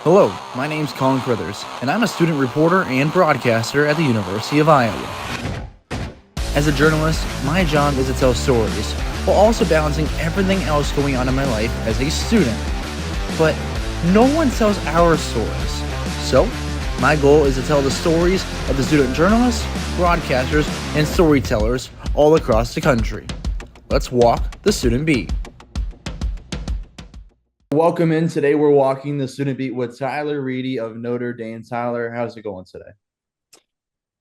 Hello, my name's Colin Crothers, and I'm a student reporter and broadcaster at the University of Iowa. As a journalist, my job is to tell stories, while also balancing everything else going on in my life as a student. But no one tells our stories. So, my goal is to tell the stories of the student journalists, broadcasters, and storytellers all across the country. Let's walk the student beat. Welcome in. Today we're walking the student beat with Tyler Reidy of Notre Dame. Tyler, how's it going today?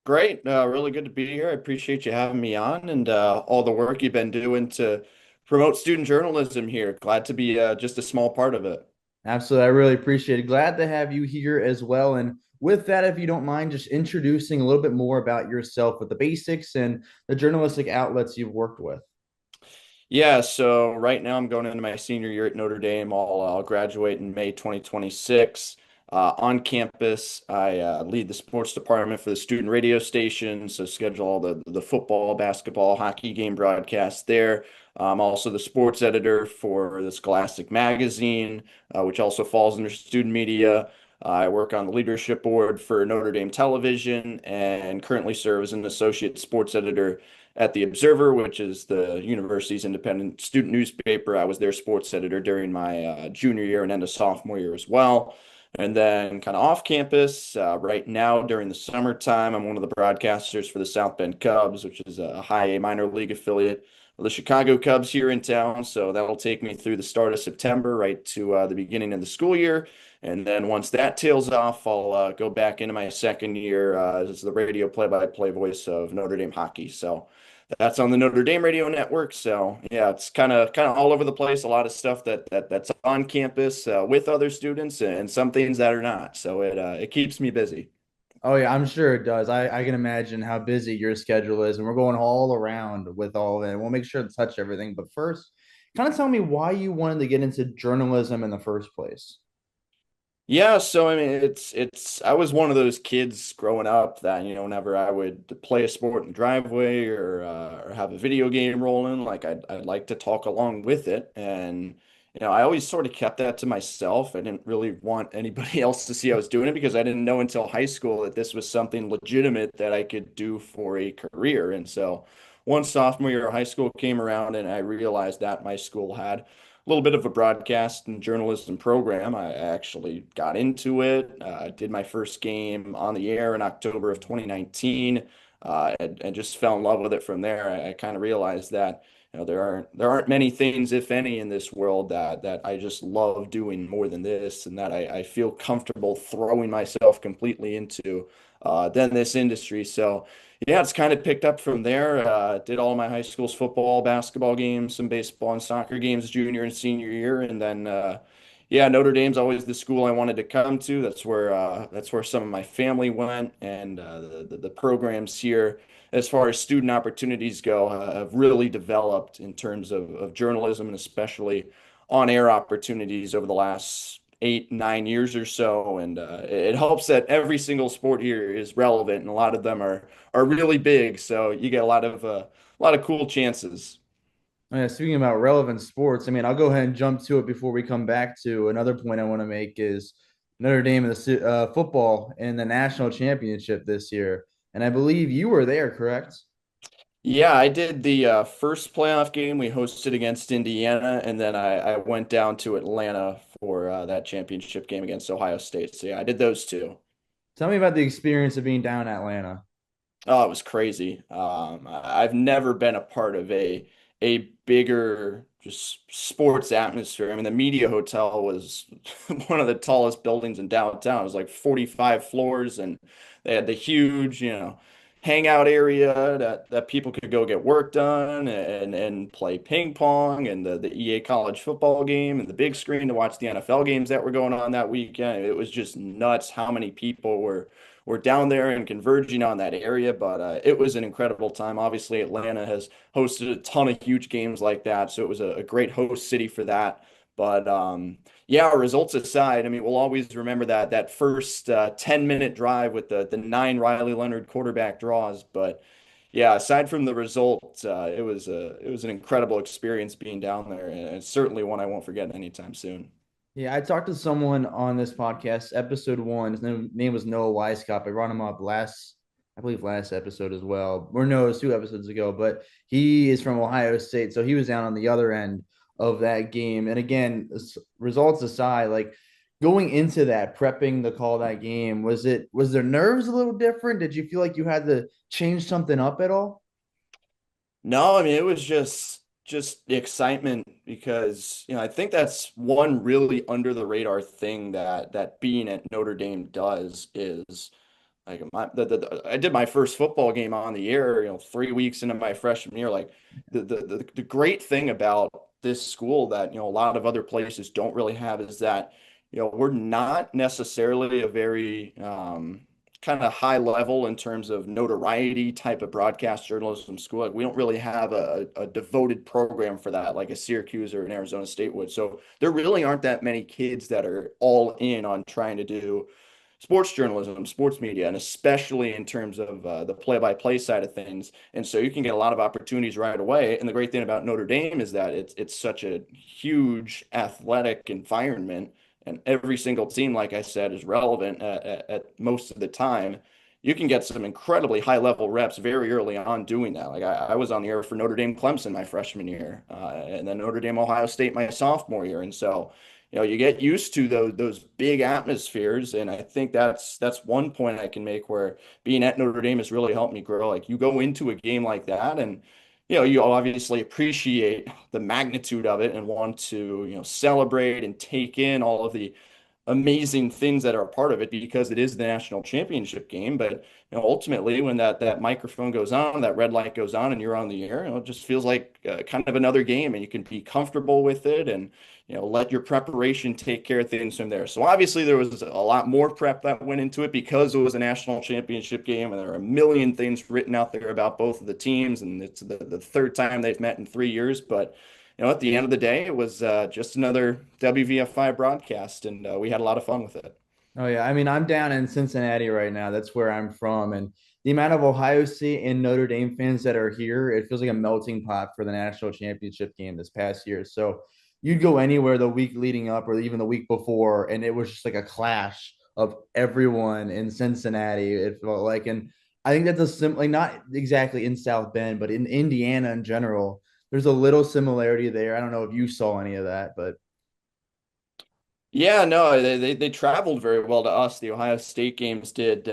Great. Really good to be here. I appreciate you having me on and all the work you've been doing to promote student journalism here. Glad to be just a small part of it. Absolutely. I really appreciate it. Glad to have you here as well. And with that, if you don't mind, just introducing a little bit more about yourself with the basics and the journalistic outlets you've worked with. Yeah, so right now I'm going into my senior year at Notre Dame. I'll graduate in May 2026. On campus, I lead the sports department for the student radio station, so schedule all the football, basketball, hockey game broadcasts there. I'm also the sports editor for the Scholastic Magazine, which also falls under student media. I work on the leadership board for Notre Dame Television and currently serve as an associate sports editor at the Observer, which is the university's independent student newspaper. I was their sports editor during my junior year and end of sophomore year as well. And then kind of off campus, right now during the summertime, I'm one of the broadcasters for the South Bend Cubs, which is a high A minor league affiliate of the Chicago Cubs here in town. So that'll take me through the start of September, right to the beginning of the school year. And then once that tails off, I'll go back into my second year as the radio play-by-play voice of Notre Dame Hockey. So that's on the Notre Dame radio network. So yeah, it's kind of all over the place. A lot of stuff that's on campus with other students, and some things that are not. So it keeps me busy. Oh, yeah, I'm sure it does. I can imagine how busy your schedule is, and we're going all around with all of it. We'll make sure to touch everything. But first, kind of tell me why you wanted to get into journalism in the first place. Yeah, so I mean, it's I was one of those kids growing up that, whenever I would play a sport in the driveway or have a video game rolling, like I'd like to talk along with it. And I always sort of kept that to myself. I didn't really want anybody else to see I was doing it because I didn't know until high school that this was something legitimate that I could do for a career. And so once sophomore year of high school came around and I realized that my school had little bit of a broadcast and journalism program. I actually got into it. Did my first game on the air in October of 2019, and just fell in love with it from there. I kind of realized that there aren't many things, if any, in this world that I just love doing more than this, and that I feel comfortable throwing myself completely into than this industry. So yeah, it's kind of picked up from there. Did all my high school's football, basketball games, some baseball and soccer games junior and senior year, and then yeah, Notre Dame's always the school I wanted to come to. That's where some of my family went, and the programs here, as far as student opportunities go, have really developed in terms of journalism and especially on-air opportunities over the last 8, 9 years or so. And it helps that every single sport here is relevant, and a lot of them are really big. So you get a lot of cool chances. Yeah, speaking about relevant sports, I mean, I'll go ahead and jump to it before we come back to another point I want to make is Notre Dame and the football in the national championship this year. And I believe you were there, correct? Yeah, I did the first playoff game we hosted against Indiana, and then I went down to Atlanta for that championship game against Ohio State. So yeah, I did those two. Tell me about the experience of being down in Atlanta. Oh, it was crazy. I've never been a part of a bigger just sports atmosphere. I mean, the media hotel was one of the tallest buildings in downtown. It was like 45 floors, and they had the huge, hangout area that people could go get work done and play ping pong, and the EA college football game and the big screen to watch the NFL games that were going on that weekend. It was just nuts how many people were down there and converging on that area. But it was an incredible time. Obviously, Atlanta has hosted a ton of huge games like that, so it was a great host city for that. But yeah, results aside, I mean, we'll always remember that first 10-minute drive with the nine Riley Leonard quarterback draws. But yeah, aside from the result, it was an incredible experience being down there, and it's certainly one I won't forget anytime soon. Yeah, I talked to someone on this podcast, episode one. His name was Noah Weisskopf. I brought him up I believe last episode as well. Or no, it was 2 episodes ago. But he is from Ohio State, so he was down on the other end of that game. And again, results aside, like going into that, prepping to call that game, was their nerves a little different? Did you feel like you had to change something up at all? No, I mean it was just the excitement because I think that's one really under the radar thing that being at Notre Dame does is like I did my first football game on the air, 3 weeks into my freshman year. Like the great thing about this school that a lot of other places don't really have is that we're not necessarily a very kind of high level in terms of notoriety type of broadcast journalism school. Like we don't really have a devoted program for that, like a Syracuse or an Arizona State would. So there really aren't that many kids that are all in on trying to do sports journalism, sports media, and especially in terms of the play-by-play side of things. And so you can get a lot of opportunities right away. And the great thing about Notre Dame is that it's such a huge athletic environment, and every single team, like I said, is relevant at most of the time. You can get some incredibly high-level reps very early on doing that. Like I was on the air for Notre Dame Clemson my freshman year, and then Notre Dame Ohio State my sophomore year, and so you get used to those big atmospheres, and I think that's one point I can make where being at Notre Dame has really helped me grow. Like you go into a game like that, and you obviously appreciate the magnitude of it and want to celebrate and take in all of the amazing things that are a part of it because it is the national championship game. But ultimately, when that microphone goes on, that red light goes on, and you're on the air, it just feels like kind of another game, and you can be comfortable with it and let your preparation take care of things from there. So obviously, there was a lot more prep that went into it because it was a national championship game, and there are a million things written out there about both of the teams, and it's the third time they've met in 3 years, but at the end of the day, it was just another WVFI broadcast, and we had a lot of fun with it. Oh yeah, I mean I'm down in Cincinnati right now. That's where I'm from, and the amount of Ohio State and Notre Dame fans that are here, it feels like a melting pot for the national championship game this past year. So you'd go anywhere the week leading up or even the week before, and it was just like a clash of everyone in Cincinnati. It felt like, and I think that's a like not exactly in South Bend, but in Indiana in general, there's a little similarity there. I don't know if you saw any of that, but Yeah, no, they traveled very well to us. The Ohio State games did,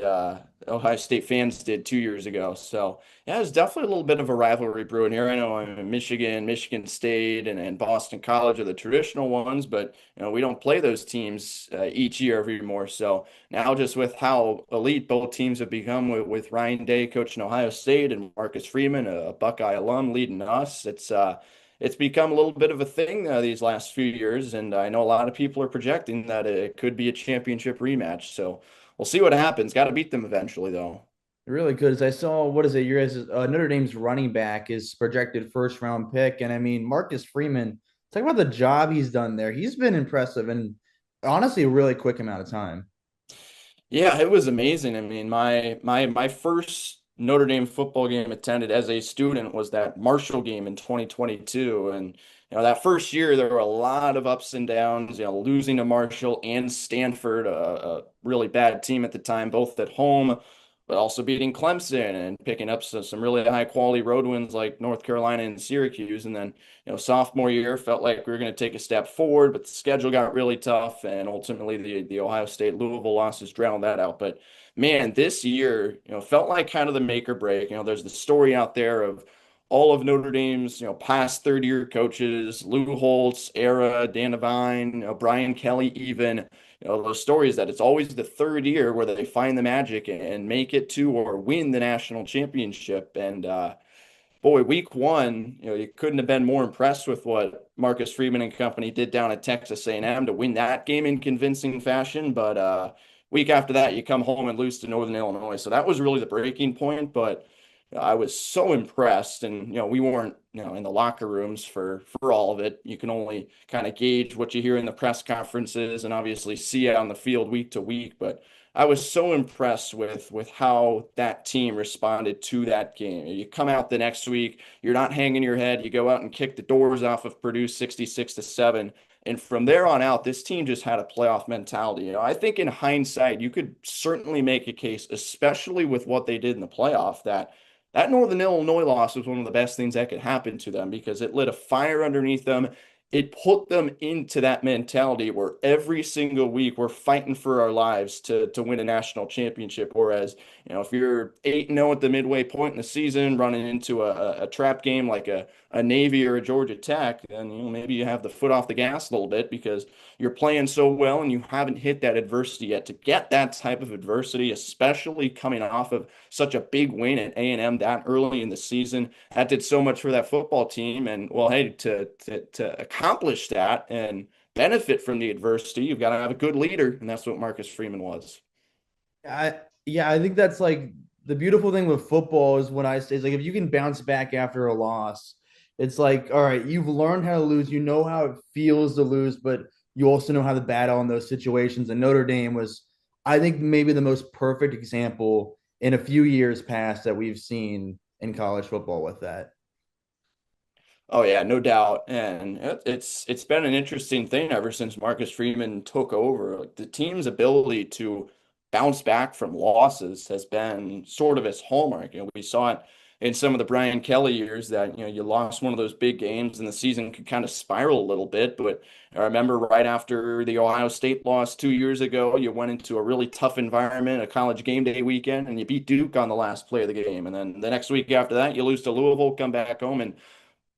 Ohio State fans did 2 years ago. So yeah, there's definitely a little bit of a rivalry brewing here. I know I'm in Michigan, Michigan State, and Boston College are the traditional ones, but we don't play those teams each year every more. So now just with how elite both teams have become with Ryan Day coaching Ohio State and Marcus Freeman, a Buckeye alum, leading us, it's become a little bit of a thing these last few years, and I know a lot of people are projecting that it could be a championship rematch. So we'll see what happens. Got to beat them eventually, though. really good. As I saw, what is it? Your guys, Notre Dame's running back is projected first round pick, and I mean Marcus Freeman. Talk about the job he's done there. He's been impressive, and honestly, a really quick amount of time. Yeah, it was amazing. I mean, my first Notre Dame football game attended as a student was that Marshall game in 2022, and that first year there were a lot of ups and downs. Losing to Marshall and Stanford, a really bad team at the time, both at home, but also beating Clemson and picking up some really high quality road wins like North Carolina and Syracuse, and then sophomore year felt like we were going to take a step forward, but the schedule got really tough, and ultimately the Ohio State Louisville losses drowned that out. But man, this year, felt like kind of the make or break. There's the story out there of all of Notre Dame's, past third-year coaches, Lou Holtz era, Dan Devine, Brian Kelly, even. Those stories that it's always the third year where they find the magic and make it to or win the national championship. And boy, week one, you couldn't have been more impressed with what Marcus Freeman and company did down at Texas A&M to win that game in convincing fashion. But week after that, you come home and lose to Northern Illinois. So that was really the breaking point. But I was so impressed, and we weren't in the locker rooms for all of it. You can only kind of gauge what you hear in the press conferences, and obviously see it on the field week to week. But I was so impressed with how that team responded to that game. You come out the next week, you're not hanging your head. You go out and kick the doors off of Purdue 66-7. And from there on out, this team just had a playoff mentality. I think in hindsight, you could certainly make a case, especially with what they did in the playoff, that Northern Illinois loss was one of the best things that could happen to them because it lit a fire underneath them. It put them into that mentality where every single week we're fighting for our lives to win a national championship. Whereas, if you're 8-0 at the midway point in the season, running into a trap game like a Navy or a Georgia Tech, then maybe you have the foot off the gas a little bit because you're playing so well and you haven't hit that adversity yet. To get that type of adversity, especially coming off of such a big win at A&M that early in the season, that did so much for that football team. And well, hey, to accomplish that and benefit from the adversity, you've got to have a good leader, and that's what Marcus Freeman was. I think that's like the beautiful thing with football is when I say is like if you can bounce back after a loss, it's like, all right, you've learned how to lose, you know how it feels to lose, but you also know how to battle in those situations. And Notre Dame was, I think, maybe the most perfect example in a few years past that we've seen in college football with that. Oh yeah, no doubt. And it's been an interesting thing ever since Marcus Freeman took over. Like the team's ability to bounce back from losses has been sort of his hallmark. We saw it in some of the Brian Kelly years that, you lost one of those big games and the season could kind of spiral a little bit. But I remember right after the Ohio State loss 2 years ago, you went into a really tough environment, a college game day weekend, and you beat Duke on the last play of the game. And then the next week after that, you lose to Louisville, come back home and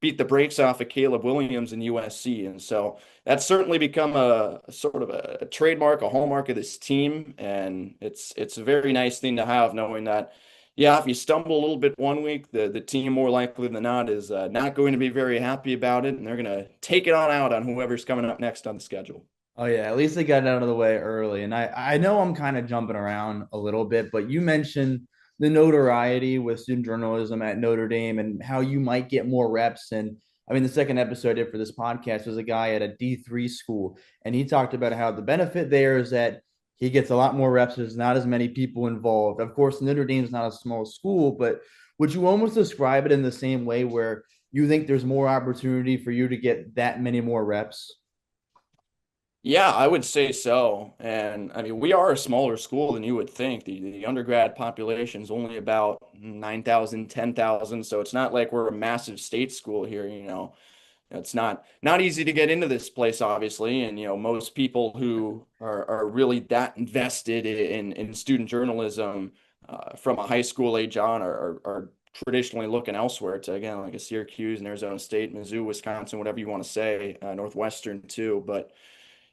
beat the brakes off of Caleb Williams and USC. And so that's certainly become a sort of a trademark, a hallmark of this team. And it's a very nice thing to have, knowing that, yeah, if you stumble a little bit one week, the team more likely than not is not going to be very happy about it. And they're going to take it on out on whoever's coming up next on the schedule. Oh yeah, at least they got it out of the way early. And I know I'm kind of jumping around a little bit, but you mentioned the notoriety with student journalism at Notre Dame and how you might get more reps. And I mean, the second episode I did for this podcast was a guy at a D3 school, and he talked about how the benefit there is that he gets a lot more reps. There's not as many people involved. Of course, Notre Dame's not a small school, but would you almost describe it in the same way where you think there's more opportunity for you to get that many more reps? Yeah, I would say so. And I mean, we are a smaller school than you would think. The undergrad population is only about 9,000, 10,000. So it's not like we're a massive state school here. It's not easy to get into this place, obviously. And most people who are really that invested in student journalism from a high school age on are traditionally looking elsewhere to, again, like a Syracuse and Arizona State, Mizzou, Wisconsin, whatever you want to say, Northwestern too. But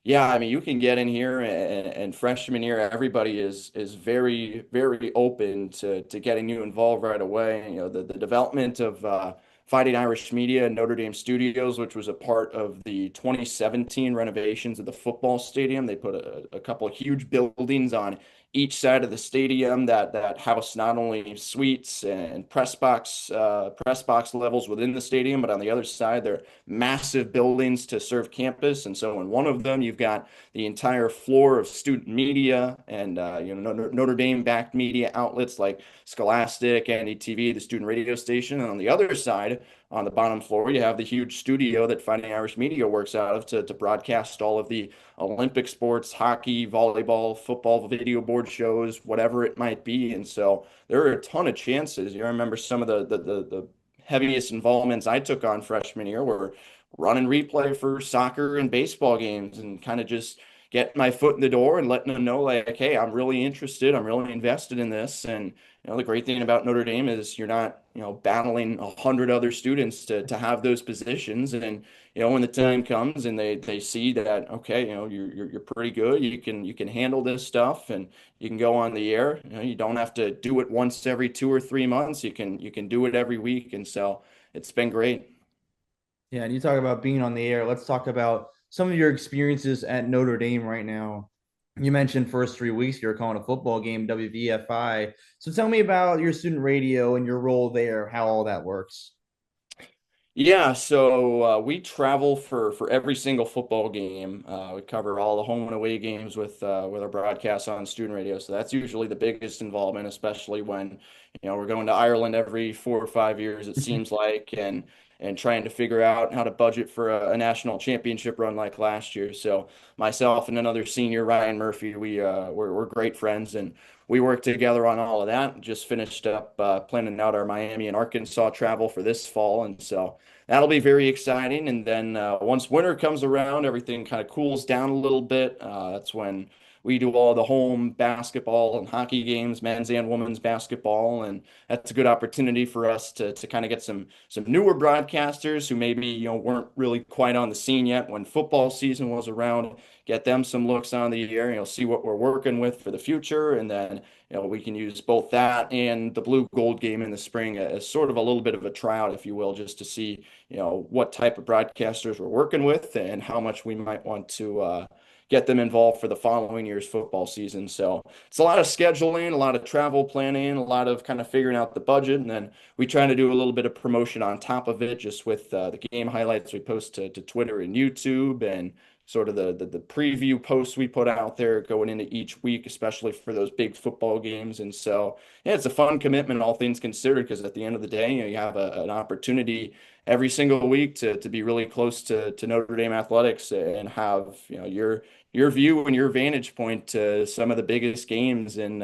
yeah, I mean, you can get in here and freshman year, everybody is very, very open to getting you involved right away. The development of Fighting Irish Media and Notre Dame Studios, which was a part of the 2017 renovations of the football stadium. They put a couple of huge buildings on each side of the stadium that house not only suites and press box levels within the stadium, but on the other side, they're massive buildings to serve campus. And so in one of them, you've got the entire floor of student media and Notre Dame backed media outlets like Scholastic, NDTV, the student radio station. And on the other side, on the bottom floor, you have the huge studio that Fighting Irish Media works out of to broadcast all of the Olympic sports, hockey, volleyball, football, video board shows, whatever it might be. And so there are a ton of chances. I remember some of the heaviest involvements I took on freshman year were running replay for soccer and baseball games and kind of just getting my foot in the door and letting them know like, hey, I'm really interested. I'm really invested in this. And the great thing about Notre Dame is you're not, battling 100 other students to have those positions. And when the time comes and they see that, okay, you're pretty good, you can handle this stuff and you can go on the air. You don't have to do it once every 2 or 3 months. You can do it every week. And so it's been great. Yeah, and you talk about being on the air. Let's talk about some of your experiences at Notre Dame right now. You mentioned first 3 weeks you're calling a football game, WVFI. So tell me about your student radio and your role there, how all that works. Yeah, so we travel for every single football game. We cover all the home and away games with our broadcasts on student radio. So that's usually the biggest involvement, especially when we're going to Ireland every 4 or 5 years, it seems like. And and trying to figure out how to budget for a national championship run like last year. So myself and another senior, Ryan Murphy, we're great friends, and we worked together on all of that. Just finished up planning out our Miami and Arkansas travel for this fall, and so that'll be very exciting. And then once winter comes around, everything kind of cools down a little bit. That's when we do all the home basketball and hockey games, men's and women's basketball, and that's a good opportunity for us to kind of get some newer broadcasters who maybe weren't really quite on the scene yet when football season was around. Get them some looks on the air, see what we're working with for the future, and then we can use both that and the blue gold game in the spring as sort of a little bit of a tryout, if you will, just to see what type of broadcasters we're working with and how much we might want to get them involved for the following year's football season. So it's a lot of scheduling, a lot of travel planning, a lot of kind of figuring out the budget, and then we try to do a little bit of promotion on top of it, just with the game highlights we post to Twitter and YouTube, and sort of the preview posts we put out there going into each week, especially for those big football games. And so, yeah, it's a fun commitment, all things considered, because at the end of the day, you have an opportunity every single week to be really close to Notre Dame athletics and have, your view and your vantage point to some of the biggest games in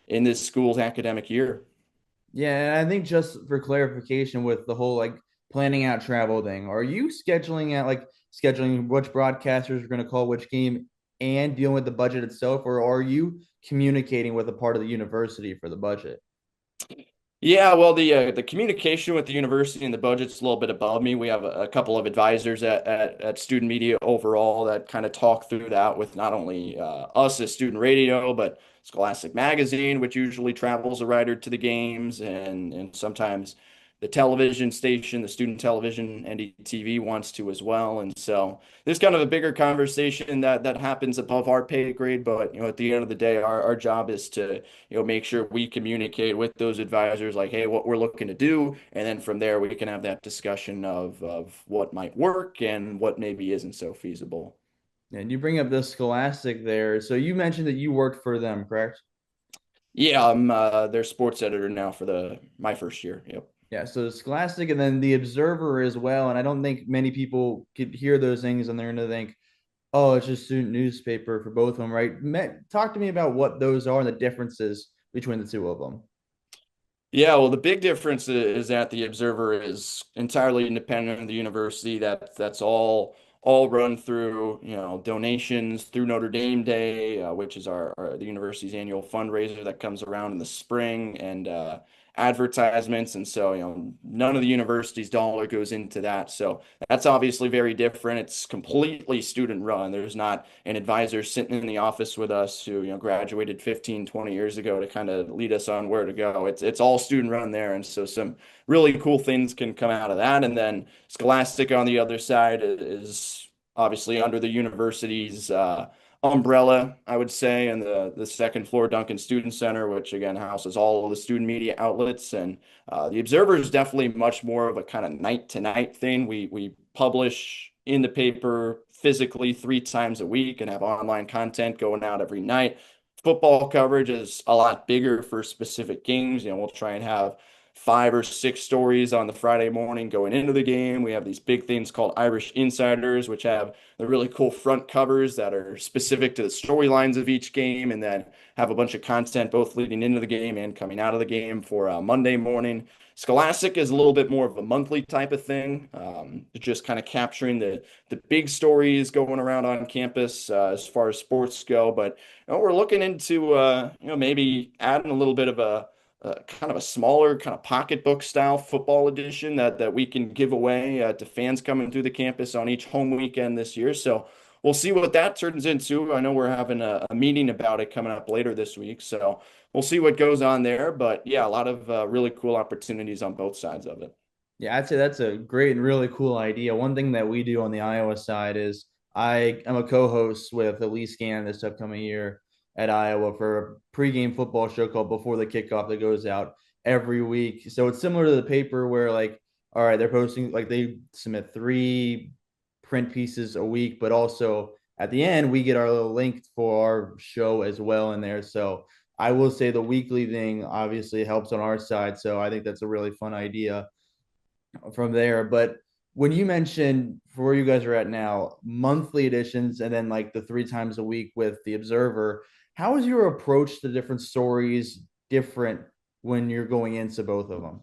this school's academic year. Yeah, and I think just for clarification with the whole like planning out travel thing, are you scheduling which broadcasters are going to call which game and dealing with the budget itself, or are you communicating with a part of the university for the budget? Yeah, well, the communication with the university and the budget's a little bit above me. We have a couple of advisors at Student Media overall that kind of talk through that with not only us as Student Radio, but Scholastic Magazine, which usually travels a writer to the games, and sometimes the television station, the Student Television, NDTV wants to as well. And so there's kind of a bigger conversation that happens above our pay grade, but at the end of the day, our job is to make sure we communicate with those advisors like, hey, what we're looking to do. And then from there, we can have that discussion of what might work and what maybe isn't so feasible. And you bring up the Scholastic there. So you mentioned that you worked for them, correct? Yeah, I'm their sports editor now for the my first year. Yep. Yeah, so the Scholastic and then the Observer as well. And I don't think many people could hear those things and they're going to think, oh, it's just student newspaper for both of them, right? Talk to me about what those are and the differences between the two of them. Yeah, well, the big difference is that the Observer is entirely independent of the university. That's all run through donations through Notre Dame Day, which is the university's annual fundraiser that comes around in the spring, and advertisements. And so none of the university's dollar goes into that. So that's obviously very different. It's completely student run. There's not an advisor sitting in the office with us who graduated 15, 20 years ago to kind of lead us on where to go. It's all student run there, and so some really cool things can come out of that. And then Scholastic on the other side is obviously under the university's umbrella, I would say, and the second floor Duncan Student Center, which again houses all of the student media outlets. And the Observer is definitely much more of a kind of night to night thing. We publish in the paper physically 3 times a week and have online content going out every night. Football coverage is a lot bigger for specific games. We'll try and have 5 or 6 stories on the Friday morning going into the game. We have these big things called Irish Insiders, which have the really cool front covers that are specific to the storylines of each game, and then have a bunch of content both leading into the game and coming out of the game for Monday morning. Scholastic is a little bit more of a monthly type of thing, just kind of capturing the big stories going around on campus as far as sports go. But we're looking into maybe adding a little bit of a kind of a smaller kind of pocketbook style football edition that we can give away to fans coming through the campus on each home weekend this year. So we'll see what that turns into. I know we're having a meeting about it coming up later this week, so we'll see what goes on there. But yeah, a lot of really cool opportunities on both sides of it. Yeah, I'd say that's a great and really cool idea. One thing that we do on the Iowa side is I am a co-host with Elise Gann this upcoming year at Iowa for a pregame football show called Before the Kickoff that goes out every week. So it's similar to the paper where like, all right, they're posting like they submit 3 print pieces a week, but also at the end we get our little link for our show as well in there. So I will say the weekly thing obviously helps on our side. So I think that's a really fun idea. from there. But when you mentioned for where you guys are at now, monthly editions and then like the 3 times a week with the Observer, how is your approach to different stories different when you're going into both of them?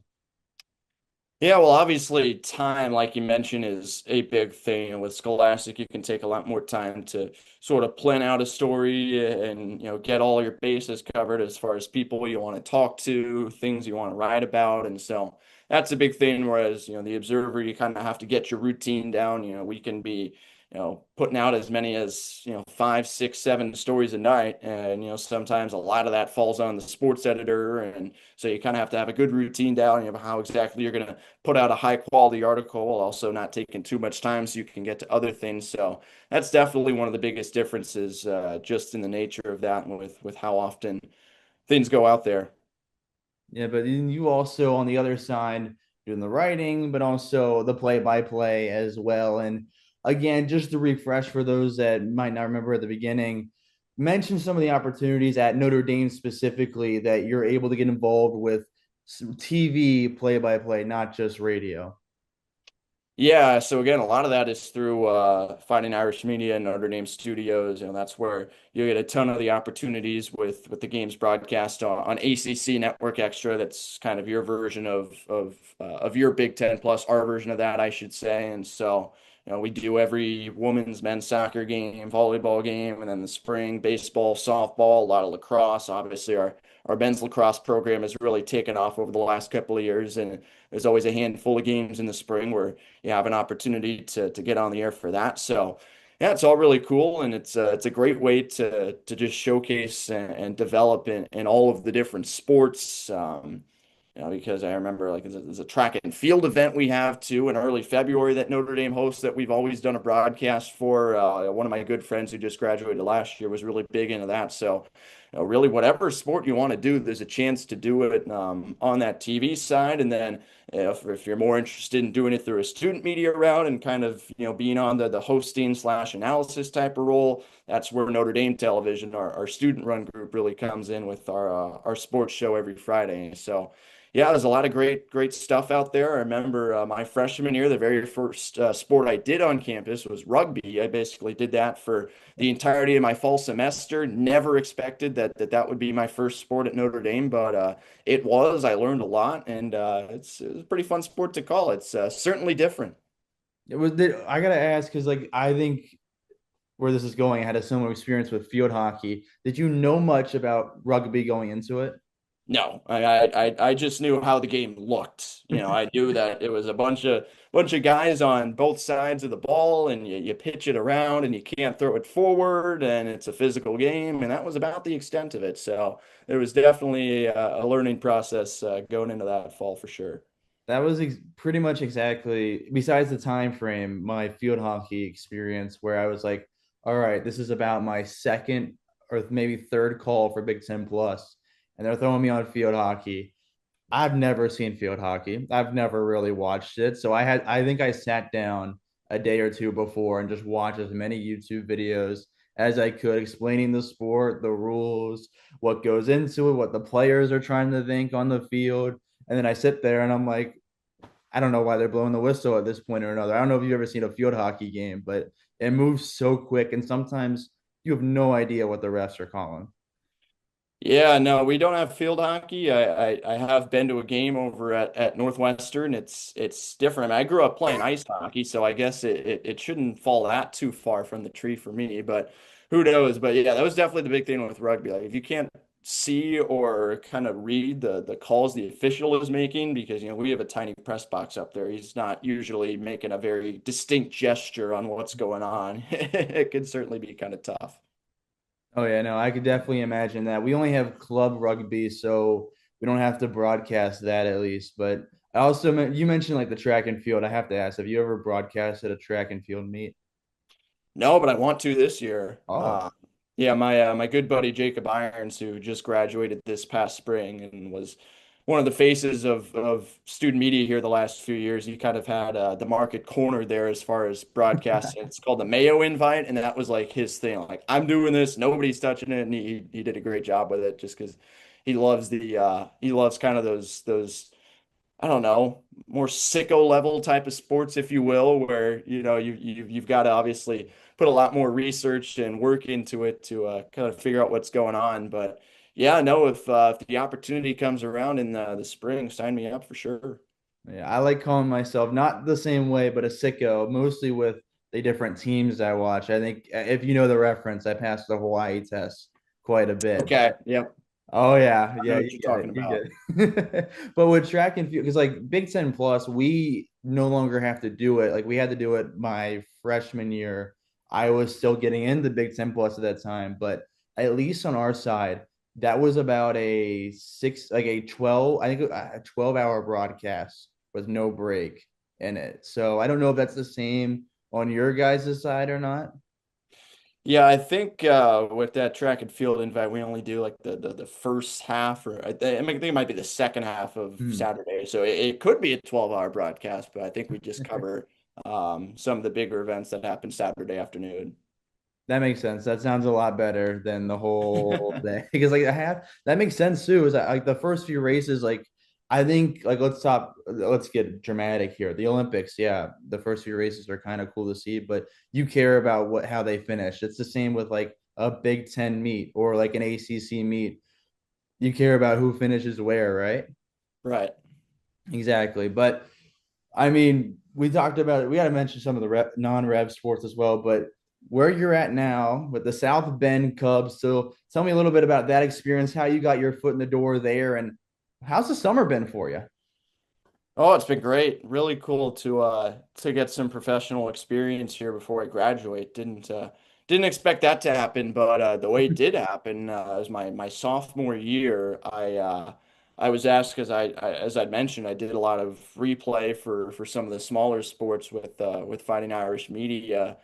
Yeah, well, obviously, time, like you mentioned, is a big thing. And with Scholastic, you can take a lot more time to sort of plan out a story and, get all your bases covered as far as people you want to talk to, things you want to write about. And so that's a big thing. Whereas, the Observer, you kind of have to get your routine down. We can be, putting out as many as, five, six, seven stories a night. And, sometimes a lot of that falls on the sports editor. And so you kind of have to have a good routine down, how exactly you're going to put out a high quality article while also not taking too much time so you can get to other things. So that's definitely one of the biggest differences, just in the nature of that and with how often things go out there. Yeah, but then you also on the other side doing the writing, but also the play-by-play as well. And again, just to refresh for those that might not remember at the beginning, mention some of the opportunities at Notre Dame specifically that you're able to get involved with TV play-by-play, not just radio. Yeah, so again, a lot of that is through Fighting Irish Media and Notre Dame Studios. That's where you get a ton of the opportunities with the games broadcast on ACC Network Extra. That's kind of your version of your Big Ten plus, our version of that, I should say. And so, we do every women's, men's soccer game, volleyball game, and then the spring baseball, softball, a lot of lacrosse. Obviously, our men's lacrosse program has really taken off over the last couple of years, and there's always a handful of games in the spring where you have an opportunity to get on the air for that. So yeah, it's all really cool, and it's a great way to just showcase and develop in all of the different sports. Because I remember like there's a track and field event we have too in early February that Notre Dame hosts that we've always done a broadcast for. One of my good friends who just graduated last year was really big into that. So, really, whatever sport you want to do, there's a chance to do it on that TV side. And then if you're more interested in doing it through a student media route and kind of being on the hosting slash analysis type of role, that's where Notre Dame Television, our student run group, really comes in with our sports show every Friday. So yeah, there's a lot of great stuff out there. I remember my freshman year, the very first sport I did on campus was rugby. I basically did that for the entirety of my fall semester. Never expected that would be my first sport at Notre Dame, but it was. I learned a lot, and it's a pretty fun sport to call. It's certainly different. I gotta ask because like I think where this is going, I had a similar experience with field hockey. Did you know much about rugby going into it? No, I just knew how the game looked. I knew that it was a bunch of guys on both sides of the ball, and you pitch it around, and you can't throw it forward, and it's a physical game, and that was about the extent of it. So there was definitely a learning process going into that fall for sure. That was pretty much exactly, besides the time frame, my field hockey experience where I was like, all right, this is about my second or maybe third call for Big Ten Plus, and they're throwing me on field hockey. I've never seen field hockey. I've never really watched it. So I think I sat down a day or two before and just watched as many YouTube videos as I could, explaining the sport, the rules, what goes into it, what the players are trying to think on the field. And then I sit there and I'm like, I don't know why they're blowing the whistle at this point or another. I don't know if you've ever seen a field hockey game, but it moves so quick. And sometimes you have no idea what the refs are calling. Yeah, no, we don't have field hockey. I have been to a game over at Northwestern. It's different. I grew up playing ice hockey, so I guess it shouldn't fall that too far from the tree for me, but who knows? But yeah, that was definitely the big thing with rugby. Like if you can't see or kind of read the calls the official is making, because we have a tiny press box up there. He's not usually making a very distinct gesture on what's going on. It can certainly be kind of tough. Oh yeah, no, I could definitely imagine that. We only have club rugby, so we don't have to broadcast that at least. But I also you mentioned like the track and field. I have to ask, have you ever broadcasted a track and field meet? No, but I want to this year. Oh, Yeah, my good buddy Jacob Irons, who just graduated this past spring and was one of the faces of student media here the last few years. He kind of had the market cornered there as far as broadcasting. It's called the Mayo Invite, and that was like his thing. Like I'm doing this, nobody's touching it, and he did a great job with it just because he loves kind of those I don't know, more sicko level type of sports, if you will, where you've got to obviously put a lot more research and work into it to kind of figure out what's going on. But yeah, no, if the opportunity comes around in the spring, sign me up for sure. Yeah, I like calling myself not the same way, but a sicko, mostly with the different teams I watch. I think if you know the reference, I passed the Hawaii test quite a bit. Okay, yep, Oh yeah, I know yeah, what you you're get it, talking you about. get it. But with track and field, because like Big Ten Plus, we no longer have to do it. Like we had to do it my freshman year. I was still getting into Big Ten Plus at that time, but at least on our side, that was about a six, like a 12, I think a 12-hour broadcast with no break in it. So I don't know if that's the same on your guys' side or not. Yeah, I think with that track and field invite, we only do like the first half, or think it might be the second half of Hmm. Saturday. So it could be a 12-hour broadcast, but I think we just cover some of the bigger events that happen Saturday afternoon. That makes sense. That sounds a lot better than the whole day because like I have that makes sense too. Is that like the first few races, like I think like let's get dramatic here. The Olympics, yeah, the first few races are kind of cool to see, but you care about what how they finish. It's the same with like a Big Ten meet or like an ACC meet. You care about who finishes where, right? Right. Exactly. But I mean, we talked about it. We got to mention some of the non-rev sports as well, but where you're at now with the South Bend Cubs. So tell me a little bit about that experience, how you got your foot in the door there, and how's the summer been for you? Oh, it's been great. Really cool to get some professional experience here before I graduate. Didn't expect that to happen, but the way it did happen was my sophomore year. I was asked because as I'd mentioned, I did a lot of replay for some of the smaller sports with Fighting Irish Media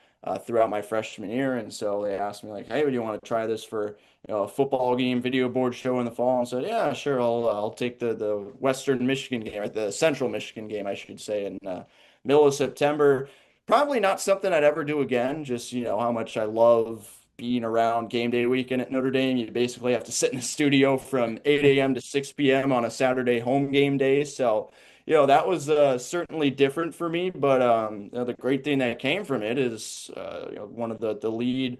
throughout my freshman year, and so they asked me like, "Hey, would you want to try this for?" A football game video board show in the fall and said, yeah, sure, I'll take the Western Michigan game, or the Central Michigan game, I should say, in middle of September. Probably not something I'd ever do again. Just how much I love being around game day weekend at Notre Dame. You basically have to sit in the studio from 8 a.m. to 6 p.m. on a Saturday home game day. So that was certainly different for me. But the great thing that came from it is one of the lead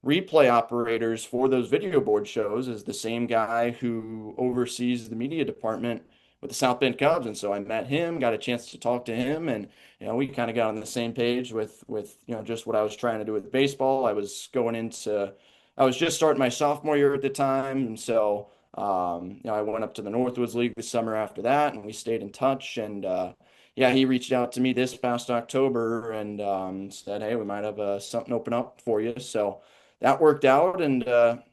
replay operators for those video board shows is the same guy who oversees the media department with the South Bend Cubs. And so I met him, got a chance to talk to him, and we kind of got on the same page with just what I was trying to do with baseball. I was just starting my sophomore year at the time, and so I went up to the Northwoods League the summer after that, and we stayed in touch. And yeah, he reached out to me this past October and said, "Hey, we might have something open up for you." So that worked out, and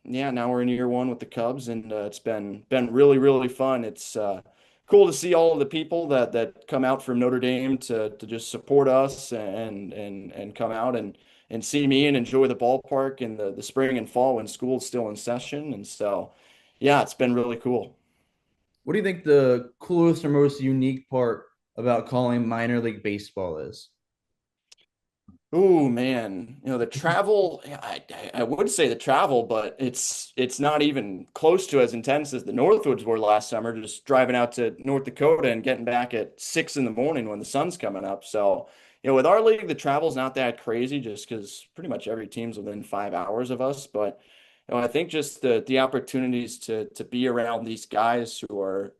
yeah, now we're in year one with the Cubs, and it's been really really fun. It's cool to see all of the people that come out from Notre Dame to just support us and come out and see me and enjoy the ballpark in the spring and fall when school's still in session. And so, yeah, it's been really cool. What do you think the coolest or most unique part about calling minor league baseball is? Oh man, the travel, yeah, I would say the travel, but it's not even close to as intense as the Northwoods were last summer, just driving out to North Dakota and getting back at 6 in the morning when the sun's coming up. So, with our league, the travel's not that crazy just because pretty much every team's within 5 hours of us. But I think just the opportunities to be around these guys who are,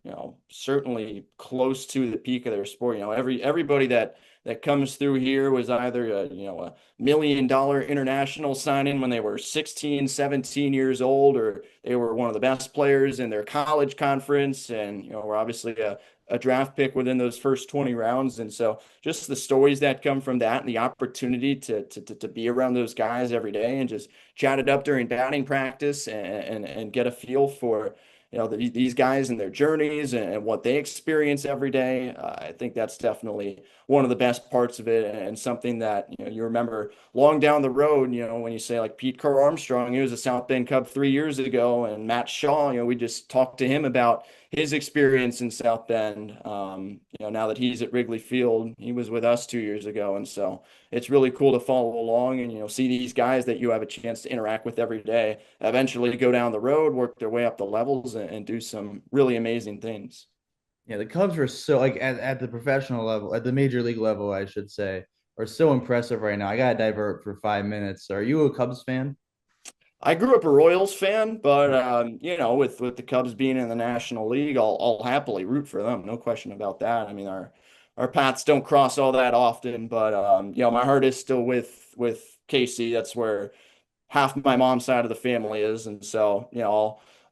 certainly close to the peak of their sport. Everybody that comes through here was either a $1 million international signing when they were 16, 17 years old, or they were one of the best players in their college conference, and we're obviously a draft pick within those first 20 rounds. And so just the stories that come from that and the opportunity to be around those guys every day and just chat it up during batting practice and get a feel for these guys and their journeys and what they experience every day. I think that's definitely one of the best parts of it, and something that you remember long down the road. When you say like Pete Carr Armstrong, he was a South Bend Cub 3 years ago, and Matt Shaw, we just talked to him about his experience in South Bend. Now that he's at Wrigley Field, he was with us 2 years ago, and so it's really cool to follow along and see these guys that you have a chance to interact with every day eventually go down the road, work their way up the levels, and do some really amazing things. Yeah, the Cubs are so like at the professional level, at the major league level, I should say, are so impressive right now. I gotta divert for 5 minutes. Are you a Cubs fan? I grew up a Royals fan, but with the Cubs being in the National League, I'll happily root for them. No question about that. I mean, our paths don't cross all that often, but my heart is still with KC. That's where half my mom's side of the family is, and so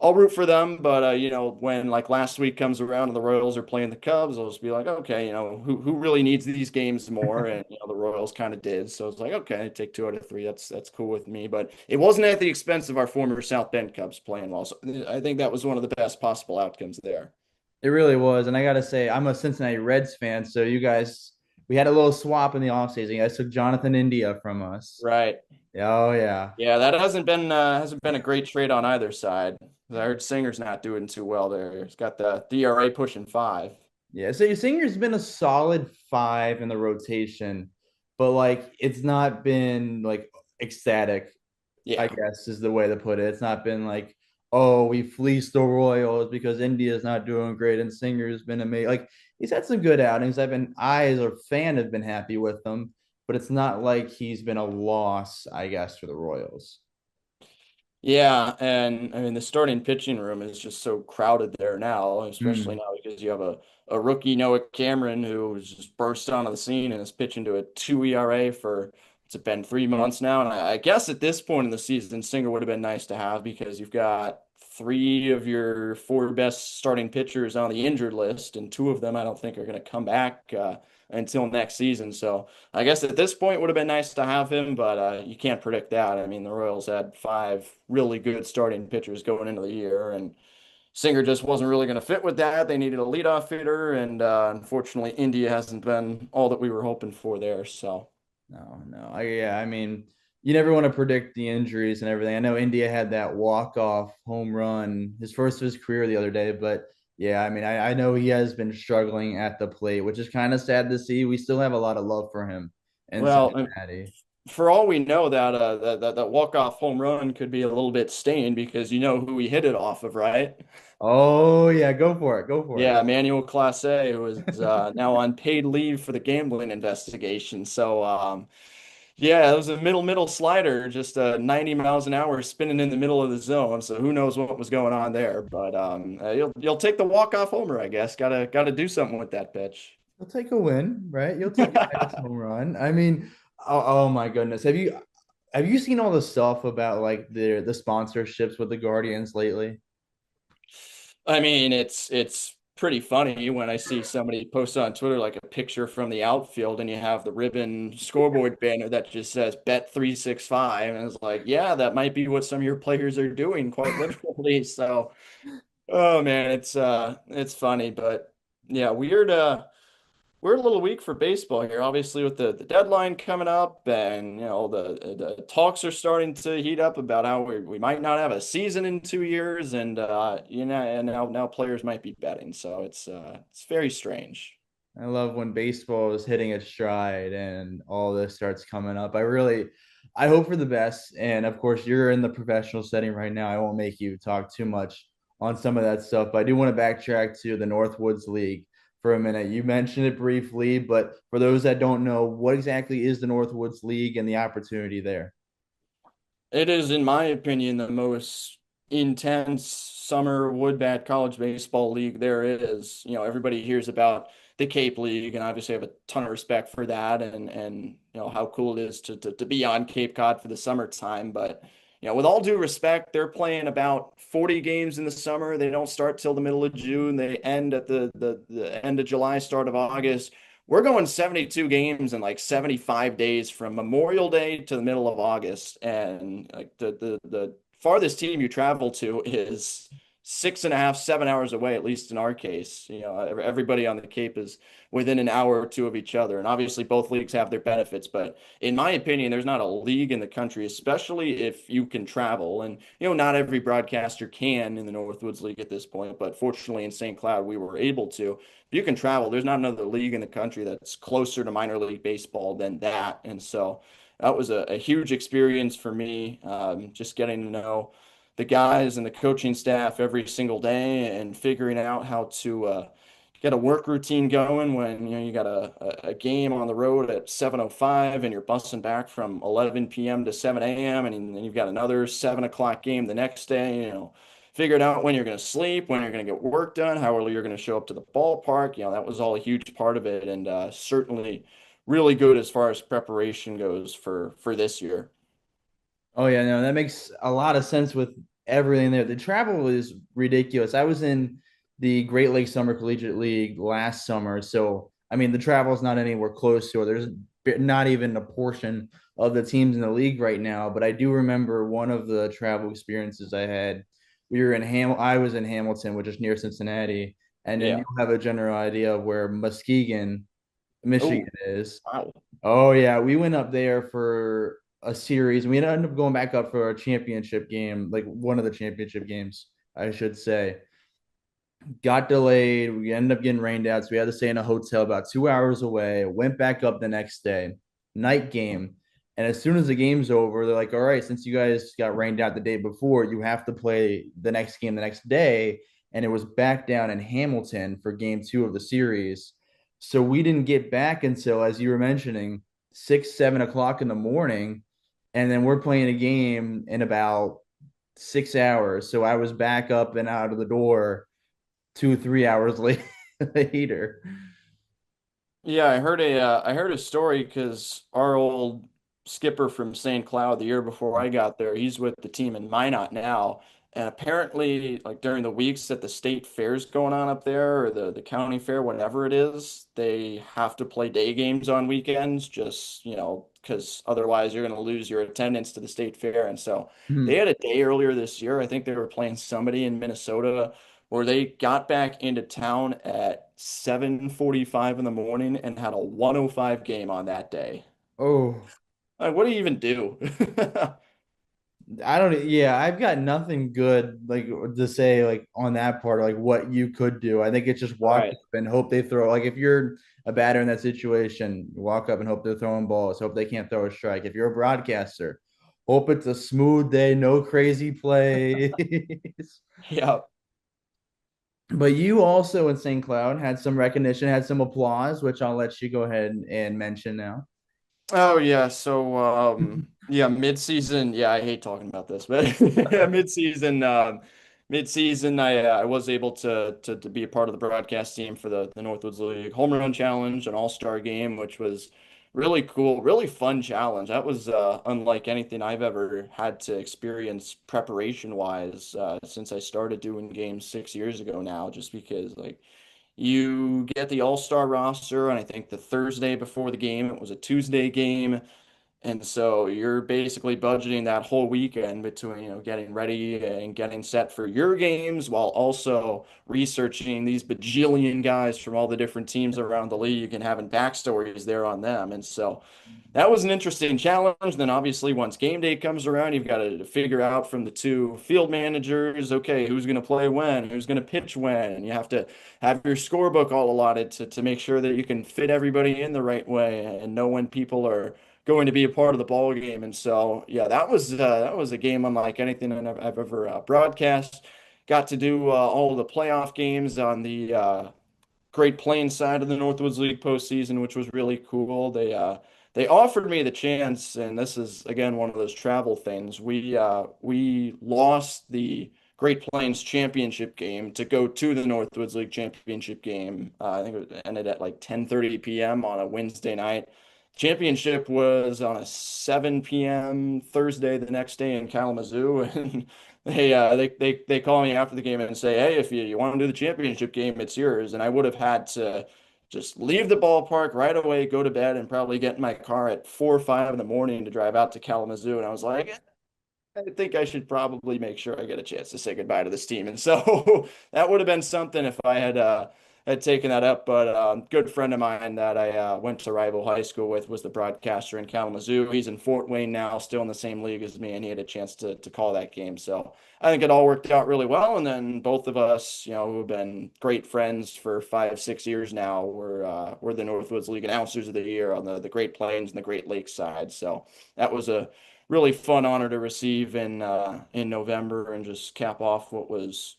I'll root for them. But when like last week comes around and the Royals are playing the Cubs, I'll just be like, okay, who really needs these games more? And the Royals kind of did, so it's like, okay, take 2 out of 3. That's cool with me. But it wasn't at the expense of our former South Bend Cubs playing well. So I think that was one of the best possible outcomes there. It really was. And I gotta say, I'm a Cincinnati Reds fan, so you guys we had a little swap in the offseason. You guys took Jonathan India from us. Right. Oh yeah. Yeah, that hasn't been a great trade on either side. I heard Singer's not doing too well there. He's got the DRA pushing 5. Yeah. So your singer's been a solid five in the rotation, but like it's not been like ecstatic, I Yeah. guess is the way to put it. It's not been like, oh, we fleeced the Royals because India's not doing great and Singer's been amazing. Like he's had some good outings. I as a fan have been happy with them, but it's not like he's been a loss, I guess, for the Royals. Yeah, and I mean the starting pitching room is just so crowded there now, especially Mm. now because you have a rookie Noah Cameron who's just burst onto the scene and is pitching to a 2 ERA for it's been 3 months now. And I guess at this point in the season, Singer would have been nice to have because you've got three of your four best starting pitchers on the injured list, and two of them I don't think are going to come back until next season. So I guess at this point would have been nice to have him, but you can't predict that. I mean, the Royals had five really good starting pitchers going into the year, and Singer just wasn't really going to fit with that. They needed a leadoff hitter, and unfortunately, India hasn't been all that we were hoping for there. So, No, no. Yeah, I mean, you never want to predict the injuries and everything. I know India had that walk-off home run, his first of his career the other day, but yeah, I mean, I know he has been struggling at the plate, which is kind of sad to see. We still have a lot of love for him in well, Cincinnati. for all we know, that walk-off home run could be a little bit stained because you know who he hit it off of, right? Oh, yeah, go for it. Go for Yeah, Manuel Classe, who is now on paid leave for the gambling investigation. So, yeah, it was a middle slider, just 90 miles an hour spinning in the middle of the zone. So who knows what was going on there? But you'll take the walk-off homer, I guess. Gotta do something with that pitch. You'll take a win, right? You'll take a nice home run. I mean, oh my goodness. Have you seen all the stuff about like the sponsorships with the Guardians lately? I mean, it's pretty funny when I see somebody post on Twitter like a picture from the outfield and you have the ribbon scoreboard banner that just says bet 365 and it's like, yeah, that might be what some of your players are doing quite literally. So, oh man, it's funny, but yeah, we're a little weak for baseball here, obviously, with the deadline coming up, and the talks are starting to heat up about how we might not have a season in 2 years, and and now players might be betting, so it's very strange. I love when baseball is hitting its stride and all this starts coming up. I hope for the best. And of course, you're in the professional setting right now. I won't make you talk too much on some of that stuff, but I do want to backtrack to the Northwoods League for a minute. You mentioned it briefly, but for those that don't know, what exactly is the Northwoods League and the opportunity there? It is, in my opinion, the most intense summer wood bat college baseball league there is. Everybody hears about the Cape League, and obviously I have a ton of respect for that, and how cool it is to be on Cape Cod for the summertime. But with all due respect, they're playing about 40 games in the summer. They don't start till the middle of June. They end at the end of July, start of August. We're going 72 games in like 75 days from Memorial Day to the middle of August. And like the farthest team you travel to is 6.5, 7 hours away, at least in our case. Everybody on the Cape is within an hour or two of each other. And obviously both leagues have their benefits, but in my opinion, there's not a league in the country, especially if you can travel. And not every broadcaster can in the Northwoods League at this point, but fortunately in St. Cloud we were able to. If you can travel, there's not another league in the country that's closer to minor league baseball than that. And so that was a huge experience for me, just getting to know the guys and the coaching staff every single day and figuring out how to get a work routine going when you got a game on the road at 7:05 and you're busting back from 11 p.m. to 7 a.m. and then you've got another 7 o'clock game the next day, figuring out when you're going to sleep, when you're going to get work done, how early you're going to show up to the ballpark. That was all a huge part of it, and certainly really good as far as preparation goes for this year. Oh yeah, no, that makes a lot of sense with everything there. The travel is ridiculous. I was in the Great Lakes Summer Collegiate League last summer, so I mean the travel is not anywhere close to it. There's not even a portion of the teams in the league right now. But I do remember one of the travel experiences I had. We were in I was in Hamilton, which is near Cincinnati, and then Yeah. you have a general idea of where Muskegon, Michigan Oh, is. wow. Oh yeah, we went up there for a series. We ended up going back up for a championship game, like one of the championship games, I should say. Got delayed. We ended up getting rained out, so we had to stay in a hotel about 2 hours away. Went back up the next day, night game. And as soon as the game's over, they're like, "All right, since you guys got rained out the day before, you have to play the next game the next day." And it was back down in Hamilton for game two of the series. So we didn't get back until, as you were mentioning, 6, 7 o'clock in the morning. And then we're playing a game in about 6 hours. So I was back up and out of the door 2, 3 hours later. Yeah, I heard a story because our old skipper from St. Cloud the year before I got there, he's with the team in Minot now. And apparently, like during the weeks that the state fair's going on up there or the county fair, whatever it is, they have to play day games on weekends just, because otherwise you're going to lose your attendance to the state fair. And so they Hmm. had a day earlier this year. I think they were playing somebody in Minnesota where they got back into town at 7:45 in the morning and had a 105 game on that day. Oh, Like, what do you even do? I don't. Yeah, I've got nothing good like to say like on that part, like what you could do. I think it's just walk Right. up and hope they throw. Like if you're a batter in that situation, walk up and hope they're throwing balls. Hope they can't throw a strike. If you're a broadcaster, hope it's a smooth day, no crazy plays. Yeah. But you also in St. Cloud had some recognition, had some applause, which I'll let you go ahead and mention now. Oh yeah, so yeah, mid-season, yeah, I hate talking about this, but yeah, mid-season I was able to be a part of the broadcast team for the Northwoods League Home Run Challenge, an all-star game, which was really cool, really fun challenge. That was unlike anything I've ever had to experience preparation-wise since I started doing games 6 years ago now, just because like you get the all-star roster, and I think the Thursday before the game, it was a Tuesday game. And so you're basically budgeting that whole weekend between, getting ready and getting set for your games while also researching these bajillion guys from all the different teams around the league and having backstories there on them. And so that was an interesting challenge. Then obviously once game day comes around, you've got to figure out from the two field managers, okay, who's going to play when, who's going to pitch when, and you have to have your scorebook all allotted to make sure that you can fit everybody in the right way and know when people are going to be a part of the ball game. And so, yeah, that was a game unlike anything I've ever broadcast. Got to do all of the playoff games on the Great Plains side of the Northwoods League postseason, which was really cool. They offered me the chance, and this is again one of those travel things. We lost the Great Plains championship game to go to the Northwoods League championship game. I think it ended at like 10:30 p.m. on a Wednesday night. Championship was on a 7 p.m. Thursday the next day in Kalamazoo, and they call me after the game and say, "Hey, if you want to do the championship game, it's yours." And I would have had to just leave the ballpark right away, go to bed, and probably get in my car at 4 or 5 in the morning to drive out to Kalamazoo. And I was like, I think I should probably make sure I get a chance to say goodbye to this team. And so that would have been something if I had taken that up. But a good friend of mine that I went to rival high school with was the broadcaster in Kalamazoo. He's in Fort Wayne now, still in the same league as me, and he had a chance to call that game. So I think it all worked out really well. And then both of us, who have been great friends for 5, 6 years now, we're the Northwoods League announcers of the year on the Great Plains and the Great Lakes side. So that was a really fun honor to receive in November and just cap off what was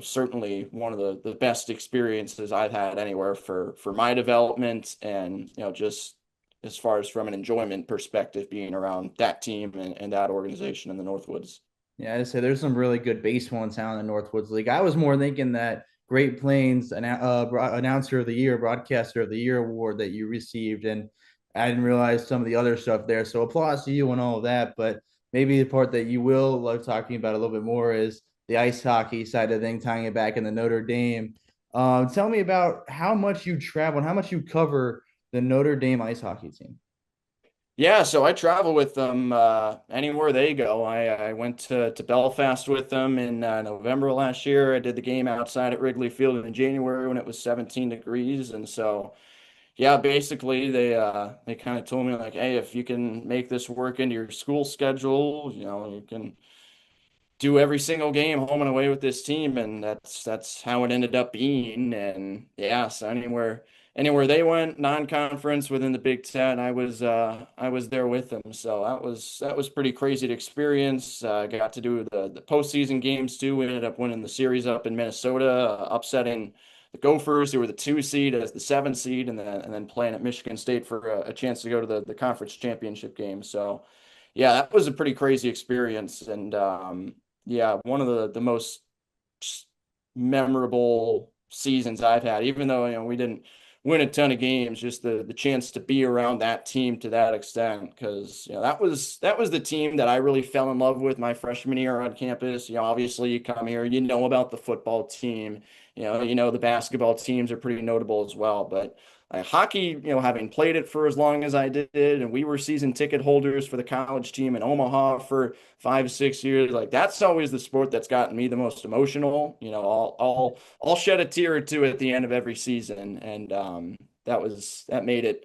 certainly one of the best experiences I've had anywhere for my development and, just as far as from an enjoyment perspective, being around that team and that organization in the Northwoods. Yeah, I say there's some really good baseball in town in the Northwoods League. I was more thinking that Great Plains announcer of the year, broadcaster of the year award that you received, and I didn't realize some of the other stuff there. So applause to you and all of that. But maybe the part that you will love talking about a little bit more is the ice hockey side of things, tying it back in the Notre Dame. Tell me about how much you travel and how much you cover the Notre Dame ice hockey team. Yeah, so I travel with them anywhere they go. I went to Belfast with them in November last year. I did the game outside at Wrigley Field in January when it was 17 degrees, and so yeah, basically they kind of told me like, hey, if you can make this work into your school schedule, you can do every single game home and away with this team, and that's how it ended up being. And yeah, so anywhere they went, non-conference within the Big Ten, I was there with them. So that was pretty crazy to experience. Got to do the postseason games too. We ended up winning the series up in Minnesota, upsetting the Gophers, who were the 2 seed as the 7 seed, and then playing at Michigan State for a chance to go to the conference championship game. So yeah, that was a pretty crazy experience. And yeah, one of the most memorable seasons I've had, even though we didn't win a ton of games, just the chance to be around that team to that extent, because that was the team that I really fell in love with my freshman year on campus. Obviously you come here, about the football team, the basketball teams are pretty notable as well, but hockey, having played it for as long as I did, and we were season ticket holders for the college team in Omaha for 5, 6 years. Like that's always the sport that's gotten me the most emotional. I'll shed a tear or two at the end of every season, and that made it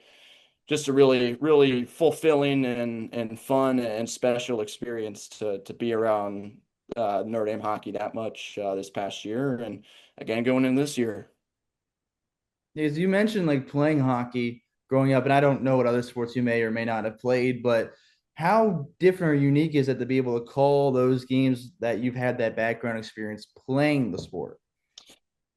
just a really, really fulfilling and fun and special experience to be around Notre Dame hockey that much this past year, and again going in this year. As you mentioned, like playing hockey growing up, and I don't know what other sports you may or may not have played, but how different or unique is it to be able to call those games that you've had that background experience playing the sport?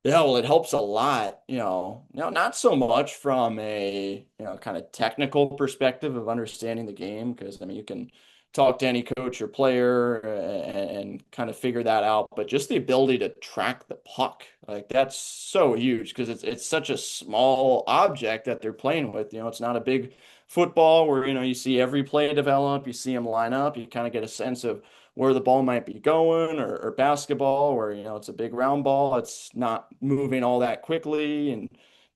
Yeah, well, it helps a lot, not so much from a, kind of technical perspective of understanding the game, because I mean, you can talk to any coach or player and kind of figure that out, but just the ability to track the puck, like that's so huge because it's such a small object that they're playing with. It's not a big football where, you see every play develop, you see them line up, you kind of get a sense of where the ball might be going, or basketball where it's a big round ball, it's not moving all that quickly, and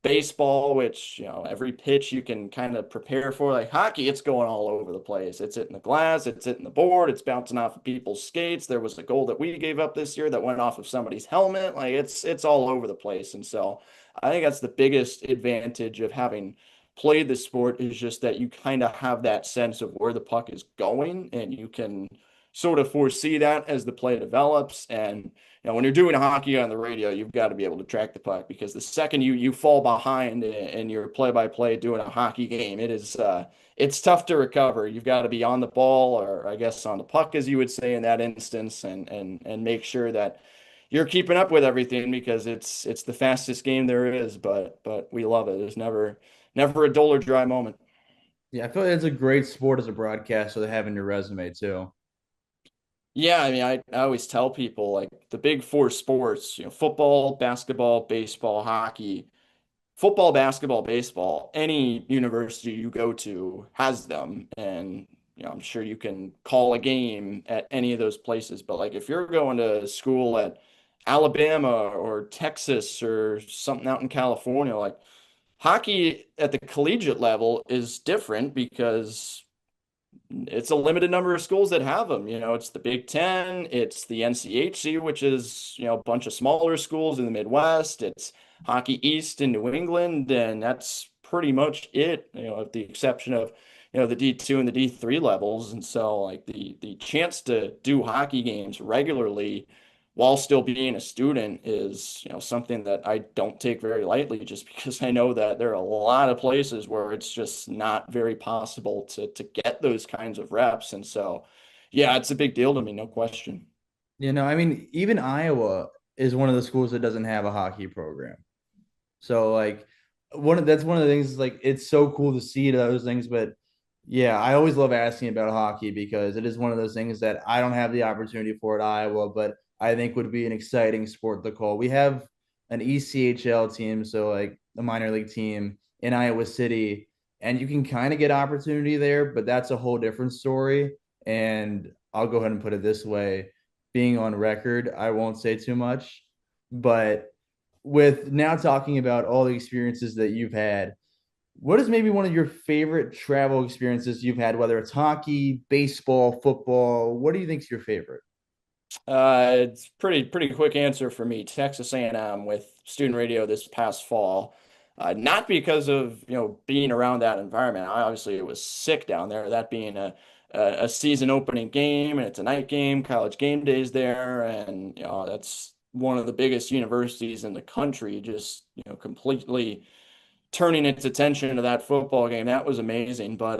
baseball, which every pitch you can kind of prepare for. Like hockey, it's going all over the place. It's hitting the glass, it's hitting the board, it's bouncing off of people's skates. There was a goal that we gave up this year that went off of somebody's helmet. Like it's all over the place. And so I think that's the biggest advantage of having played the sport, is just that you kind of have that sense of where the puck is going, and you can sort of foresee that as the play develops. And when you're doing hockey on the radio, you've got to be able to track the puck, because the second you fall behind in your play-by-play doing a hockey game, it's tough to recover. You've got to be on the ball, or I guess on the puck, as you would say in that instance, and make sure that you're keeping up with everything, because it's the fastest game there is. But we love it. There's never a dull or dry moment. Yeah, I feel like it's a great sport as a broadcaster to have in your resume too. Yeah, I mean, I always tell people like the big four sports, football, basketball, baseball, hockey, football, basketball, baseball, any university you go to has them. And, I'm sure you can call a game at any of those places. But like if you're going to school at Alabama or Texas or something out in California, like hockey at the collegiate level is different, because it's a limited number of schools that have them. It's the Big Ten, it's the NCHC, which is, a bunch of smaller schools in the Midwest. It's Hockey East in New England, and that's pretty much it, with the exception of, the D2 and the D3 levels. And so like the chance to do hockey games regularly while still being a student is, something that I don't take very lightly, just because I know that there are a lot of places where it's just not very possible to get those kinds of reps. And so, yeah, it's a big deal to me, no question. I mean, even Iowa. is one of the schools that doesn't have a hockey program. So like that's one of the things like it's so cool to see those things. But yeah, I always love asking about hockey because it is one of those things that I don't have the opportunity for at Iowa, but I think would be an exciting sport to call. We have an ECHL team, so like a minor league team in Iowa City, and you can kind of get opportunity there, but that's a whole different story. And I'll go ahead and put it this way, being on record, I won't say too much, but with now talking about all the experiences that you've had, what is maybe one of your favorite travel experiences you've had, whether it's hockey, baseball, football? What do you think is your favorite? It's pretty quick answer for me. Texas A&M with student radio this past fall. Not because of, being around that environment. I obviously it was sick down there, that being a season opening game, and it's a night game, college game days there, and that's one of the biggest universities in the country, just, completely turning its attention to that football game. That was amazing. But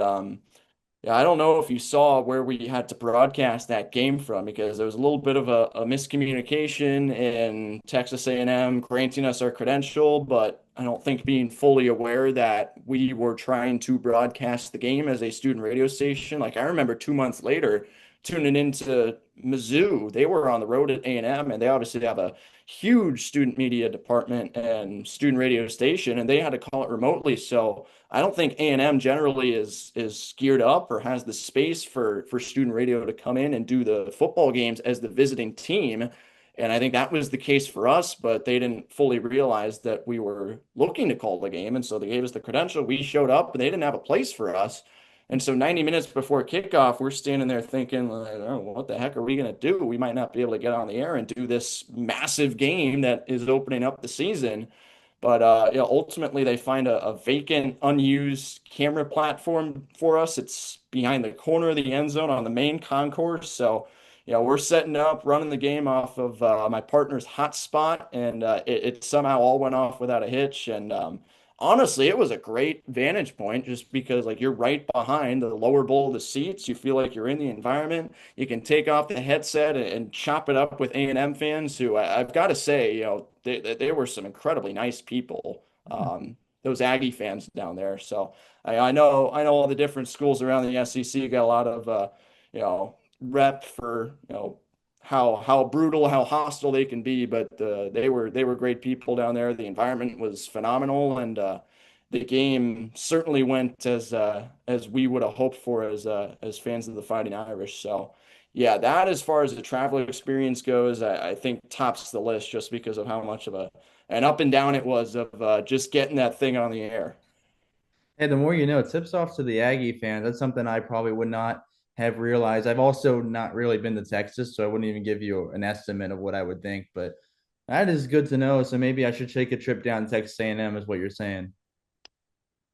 yeah, I don't know if you saw where we had to broadcast that game from because there was a little bit of a miscommunication in Texas A&M granting us our credential, but I don't think being fully aware that we were trying to broadcast the game as a student radio station. Like I remember 2 months later tuning into Mizzou. They were on the road at A&M, and they obviously have a huge student media department and student radio station, and they had to call it remotely. So I don't think A&M generally is geared up or has the space for student radio to come in and do the football games as the visiting team. And I think that was the case for us, but they didn't fully realize that we were looking to call the game. And so they gave us the credential. We showed up, and they didn't have a place for us. And so 90 minutes before kickoff, we're standing there thinking, like, oh, what the heck are we going to do? We might not be able to get on the air and do this massive game that is opening up the season. But ultimately, they find a vacant, unused camera platform for us. It's behind the corner of the end zone on the main concourse. So, we're setting up, running the game off of my partner's hotspot, and it somehow all went off without a hitch. And honestly, it was a great vantage point just because, like, you're right behind the lower bowl of the seats. You feel like you're in the environment. You can take off the headset and chop it up with A&M fans who I've got to say, they were some incredibly nice people. Those Aggie fans down there. So I know all the different schools around the SEC got a lot of rep for how brutal, how hostile they can be, but they were great people down there. The environment was phenomenal, and the game certainly went as we would have hoped for as fans of the Fighting Irish. So, yeah, that as far as the travel experience goes, I think tops the list just because of how much of an up and down it was of just getting that thing on the air. Hey, the more you know, it tips off to the Aggie fans. That's something I probably would not have realized. I've also not really been to Texas, so I wouldn't even give you an estimate of what I would think. But that is good to know. So maybe I should take a trip down to Texas A&M, is what you're saying.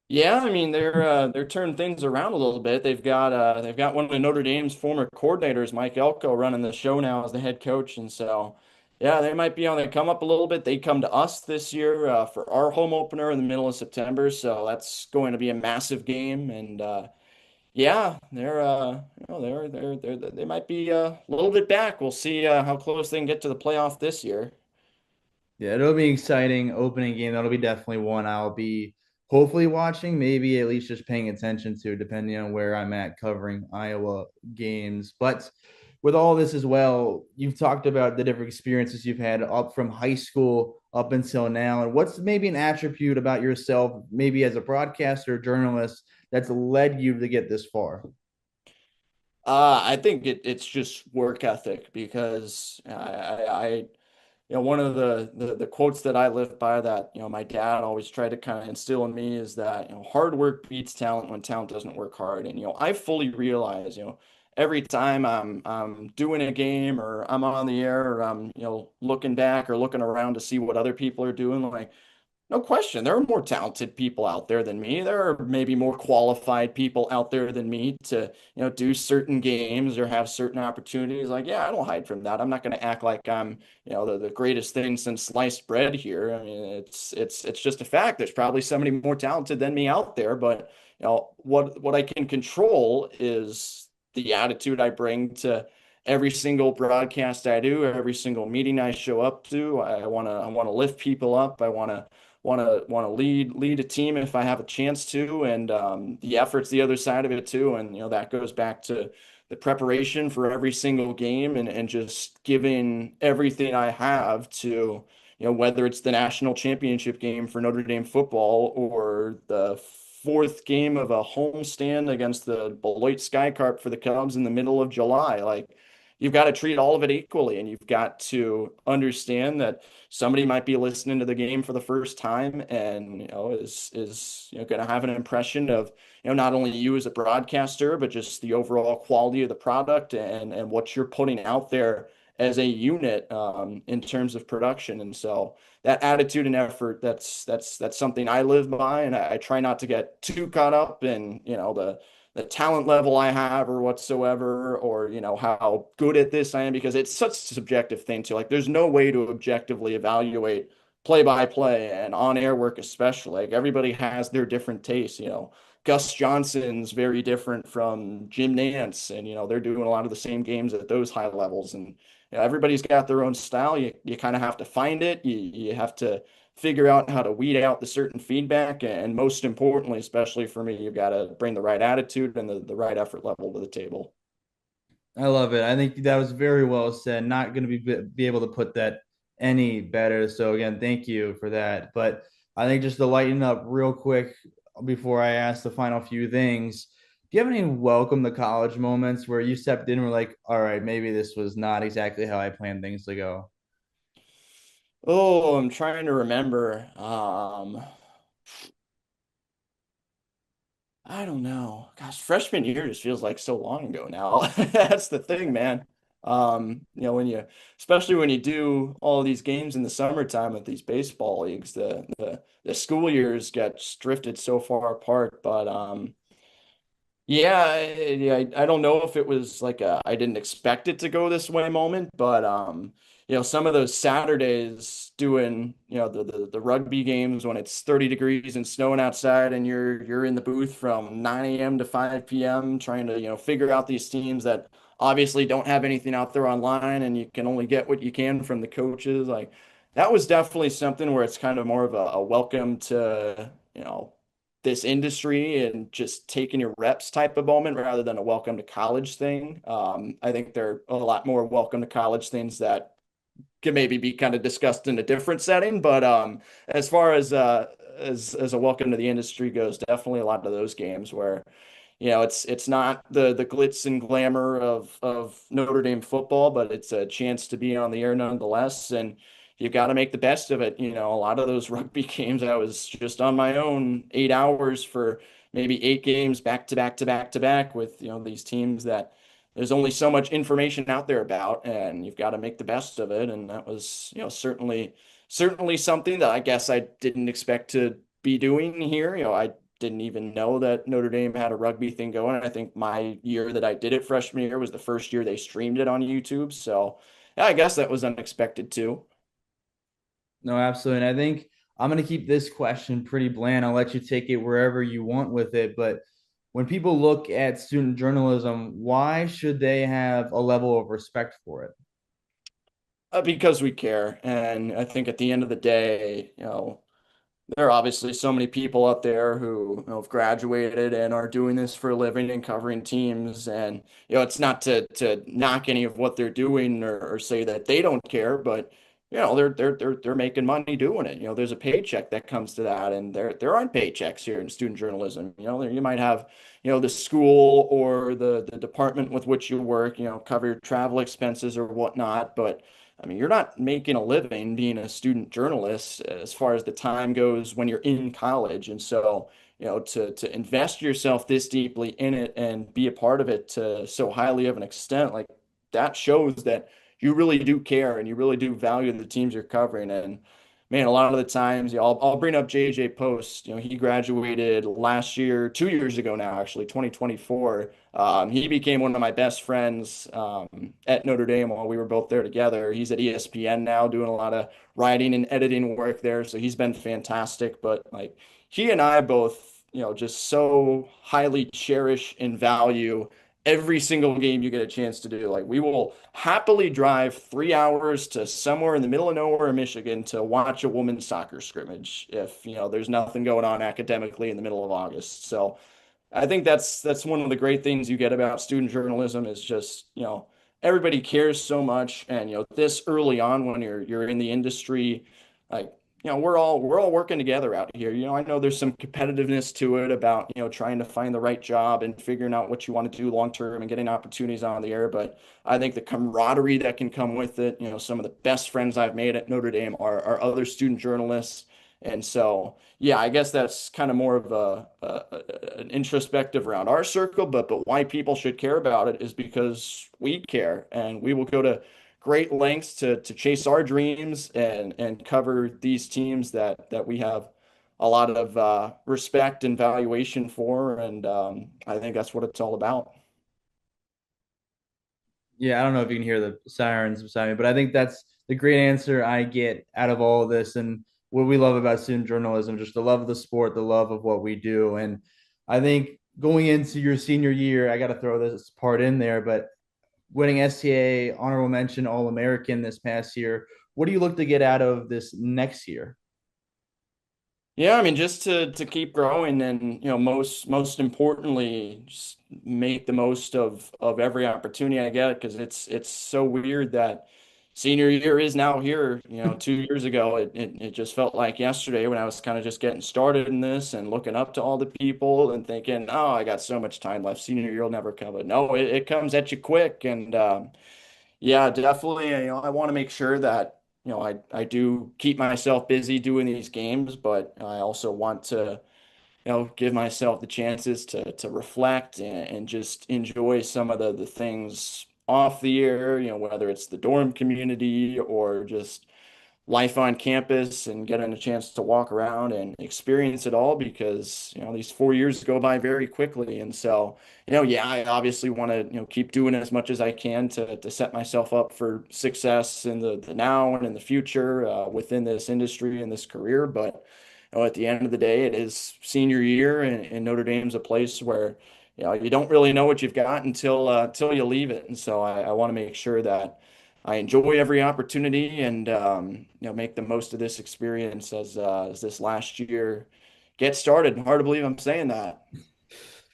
Yeah, I mean they're turning things around a little bit. They've got one of Notre Dame's former coordinators, Mike Elko, running the show now as the head coach, and so yeah, they might be on the come up a little bit. They come to us this year for our home opener in the middle of September, so that's going to be a massive game. And yeah, they might be a little bit back. We'll see how close they can get to the playoff this year. Yeah, it'll be exciting opening game. That'll be definitely one I'll be hopefully watching, maybe at least just paying attention to, depending on where I'm at covering Iowa games. But with all this as well, you've talked about the different experiences you've had up from high school up until now. And what's maybe an attribute about yourself, maybe as a broadcaster, journalist, that's led you to get this far? I think it's just work ethic because one of the quotes that I live by that, my dad always tried to kind of instill in me is that, hard work beats talent when talent doesn't work hard. And, I fully realize, every time I'm doing a game or I'm on the air or I'm, looking back or looking around to see what other people are doing, like, no question, there are more talented people out there than me. There are maybe more qualified people out there than me to, do certain games or have certain opportunities. Like, yeah, I don't hide from that. I'm not going to act like I'm, the greatest thing since sliced bread here. I mean, it's just a fact. There's probably somebody more talented than me out there, but what I can control is the attitude I bring to every single broadcast I do, every single meeting I show up to, I want to lift people up. I want to lead a team if I have a chance to, and the effort's the other side of it too. And that goes back to the preparation for every single game, and just giving everything I have to, whether it's the national championship game for Notre Dame football or the fourth game of a homestand against the Beloit Skycarp for the Cubs in the middle of July. Like, you've got to treat all of it equally, and you've got to understand that somebody might be listening to the game for the first time, and is going to have an impression of not only you as a broadcaster, but just the overall quality of the product and what you're putting out there as a unit, in terms of production. And so that attitude and effort, that's something I live by, and I try not to get too caught up in the talent level I have or whatsoever, or how good at this I am, because it's such a subjective thing too. Like, there's no way to objectively evaluate play by play and on air work, especially. Like, everybody has their different tastes. Gus Johnson's very different from Jim Nance, and they're doing a lot of the same games at those high levels. And everybody's got their own style. You kind of have to find it. You have to figure out how to weed out the certain feedback. And most importantly, especially for me, you've got to bring the right attitude and the right effort level to the table. I love it. I think that was very well said. Not going to be able to put that any better. So again, thank you for that. But I think just to lighten up real quick before I ask the final few things, do you have any welcome to college moments where you stepped in and were like, all right, maybe this was not exactly how I planned things to go? Oh, I'm trying to remember. I don't know. Gosh, freshman year just feels like so long ago now. That's the thing, man. Especially when you do all these games in the summertime with these baseball leagues, the school years get drifted so far apart. But yeah, I don't know if it was like a I didn't expect it to go this way moment, but some of those Saturdays doing, the rugby games when it's 30 degrees and snowing outside, and you're in the booth from 9 a.m. to 5 p.m. trying to, figure out these teams that obviously don't have anything out there online, and you can only get what you can from the coaches. Like, that was definitely something where it's kind of more of a welcome to, this industry and just taking your reps type of moment, rather than a welcome to college thing. I think there are a lot more welcome to college things that can maybe be kind of discussed in a different setting. But as far as a welcome to the industry goes, definitely a lot of those games where it's not the glitz and glamour of Notre Dame football, but it's a chance to be on the air nonetheless. And you've got to make the best of it. A lot of those rugby games, I was just on my own 8 hours for maybe 8 games back to back to back to back with, these teams that there's only so much information out there about, and you've got to make the best of it. And that was, certainly something that I guess I didn't expect to be doing here. I didn't even know that Notre Dame had a rugby thing going. I think my year that I did it, freshman year, was the first year they streamed it on YouTube. So yeah, I guess that was unexpected too. No, absolutely. And I think I'm going to keep this question pretty bland. I'll let you take it wherever you want with it. But when people look at student journalism, why should they have a level of respect for it? Because we care. And I think at the end of the day, there are obviously so many people out there who, have graduated and are doing this for a living and covering teams. And, it's not to knock any of what they're doing, or say that they don't care, but they're making money doing it. There's a paycheck that comes to that, and there aren't paychecks here in student journalism. You might have, the school or the department with which you work, cover your travel expenses or whatnot, but I mean, you're not making a living being a student journalist as far as the time goes when you're in college. And so, to invest yourself this deeply in it and be a part of it to so highly of an extent, like, that shows that you really do care and you really do value the teams you're covering. And man, a lot of the times, I'll bring up JJ Post. He graduated last year, 2 years ago now, actually, 2024. He became one of my best friends at Notre Dame while we were both there together. He's at ESPN now, doing a lot of writing and editing work there. So he's been fantastic. But like, he and I both, just so highly cherish and value every single game you get a chance to do. Like we will happily drive 3 hours to somewhere in the middle of nowhere in Michigan to watch a women's soccer scrimmage if, there's nothing going on academically in the middle of August. So I think that's one of the great things you get about student journalism is just, everybody cares so much. And, this early on when you're in the industry, like, we're all working together out here. I know there's some competitiveness to it about, trying to find the right job and figuring out what you want to do long term and getting opportunities on the air. But I think the camaraderie that can come with it, some of the best friends I've made at Notre Dame are other student journalists. And so, yeah, I guess that's kind of more of an introspective around our circle, but why people should care about it is because we care and we will go to great lengths to chase our dreams and cover these teams that we have a lot of respect and valuation for, and I think that's what it's all about. Yeah, I don't know if you can hear the sirens beside me, but I think that's the great answer I get out of all of this. And what we love about student journalism, just the love of the sport, the love of what we do. And I think going into your senior year, I got to throw this part in there, but winning STA honorable mention All American this past year, what do you look to get out of this next year? Yeah, I mean, just to keep growing and, most importantly, just make the most of every opportunity I get because it's so weird that senior year is now here. 2 years ago, it just felt like yesterday when I was kind of just getting started in this and looking up to all the people and thinking, oh, I got so much time left. Senior year will never come. But no, it comes at you quick. And yeah, definitely. I want to make sure that, I do keep myself busy doing these games, but I also want to, give myself the chances to reflect and just enjoy some of the things off the air, whether it's the dorm community or just life on campus and getting a chance to walk around and experience it all because these 4 years go by very quickly. And so yeah, I obviously want to keep doing as much as I can to set myself up for success in the now and in the future within this industry and this career. But at the end of the day, it is senior year, and Notre Dame's a place where you don't really know what you've got until you leave it. And so I want to make sure that I enjoy every opportunity and make the most of this experience as this last year gets started. Hard to believe I'm saying that.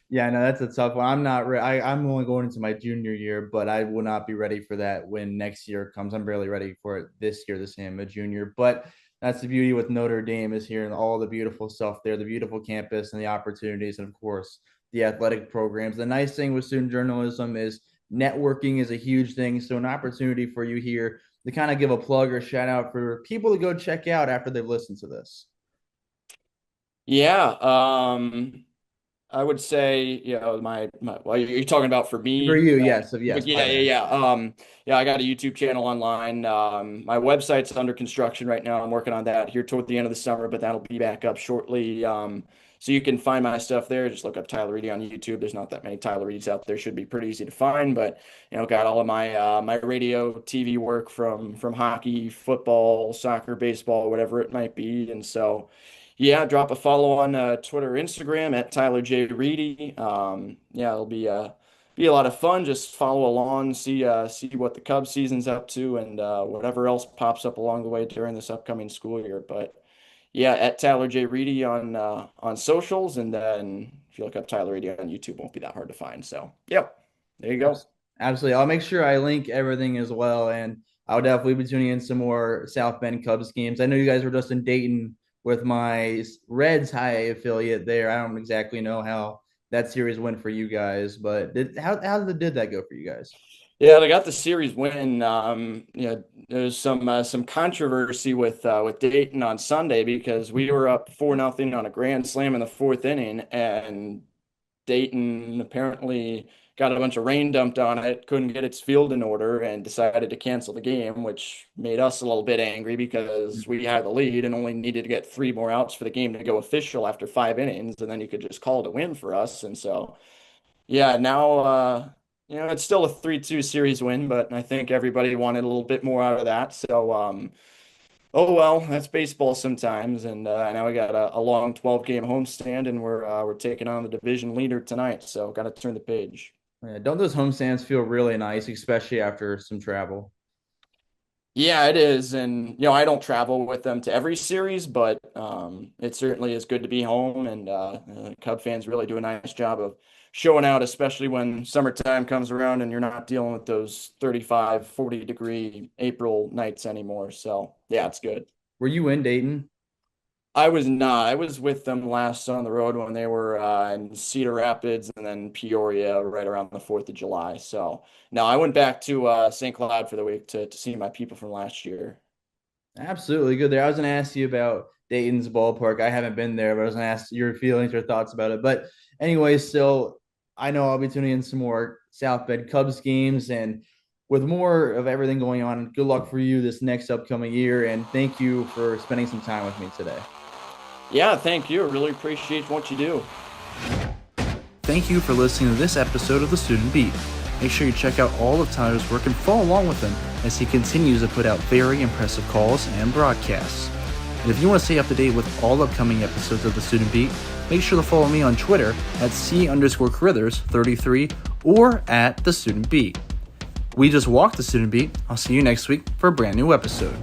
Yeah, no, that's a tough one. I'm not I'm only going into my junior year, but I will not be ready for that when next year comes. I'm barely ready for it this year, the same a junior. But that's the beauty with Notre Dame is hearing all the beautiful stuff there, the beautiful campus and the opportunities, and of course the athletic programs. The nice thing with student journalism is networking is a huge thing. So an opportunity for you here to kind of give a plug or shout out for people to go check out after they've listened to this. Yeah, I would say, my well, you're talking about for For me. you, yes, yes, Yeah, my yeah, bad. yeah. Yeah, I got a YouTube channel online. My website's under construction right now. I'm working on that here toward the end of the summer, but that'll be back up shortly. So you can find my stuff there. Just look up Tyler Reidy on YouTube. There's not that many Tyler Reids out there. Should be pretty easy to find, but got all of my radio, TV work from hockey, football, soccer, baseball, whatever it might be. And so yeah, drop a follow on Twitter, Instagram at Tyler J Reidy. Yeah, it'll be a lot of fun. Just follow along, see what the Cubs season's up to, and whatever else pops up along the way during this upcoming school year. But yeah, at Tyler J Reidy on socials, and then if you look up Tyler Reidy on YouTube, won't be that hard to find. So yep, there you go. Absolutely. I'll make sure I link everything as well. And I'll definitely be tuning in some more South Bend Cubs games. I know you guys were just in Dayton with my Reds high affiliate there. I don't exactly know how that series went for you guys, but did that go for you guys? Yeah, they got the series win. There's some controversy with Dayton on Sunday because we were up 4-0 on a grand slam in the fourth inning, and Dayton apparently got a bunch of rain dumped on it, couldn't get its field in order, and decided to cancel the game, which made us a little bit angry because we had the lead and only needed to get three more outs for the game to go official after 5 innings, and then you could just call it a win for us. And so, yeah, now it's still a 3-2 series win, but I think everybody wanted a little bit more out of that. So, oh well, that's baseball sometimes. And now we got a long 12 game homestand, and we're taking on the division leader tonight. So got to turn the page. Yeah, don't those homestands feel really nice, especially after some travel? Yeah, it is. And, I don't travel with them to every series, but it certainly is good to be home. And Cub fans really do a nice job of showing out, especially when summertime comes around and you're not dealing with those 35, 40-degree April nights anymore. So, yeah, it's good. Were you in Dayton? I was not. I was with them last on the road when they were in Cedar Rapids and then Peoria right around the 4th of July. So no, I went back to St. Cloud for the week to see my people from last year. Absolutely good there. I was going to ask you about Dayton's ballpark. I haven't been there, but I was going to ask your feelings or thoughts about it. But anyway, still, I know I'll be tuning in some more South Bend Cubs games and with more of everything going on. Good luck for you this next upcoming year. And thank you for spending some time with me today. Yeah, thank you. I really appreciate what you do. Thank you for listening to this episode of The Student Beat. Make sure you check out all of Tyler's work and follow along with him as he continues to put out very impressive calls and broadcasts. And if you want to stay up to date with all upcoming episodes of The Student Beat, make sure to follow me on Twitter at C_Carithers33 or at The Student Beat. We just walked The Student Beat. I'll see you next week for a brand new episode.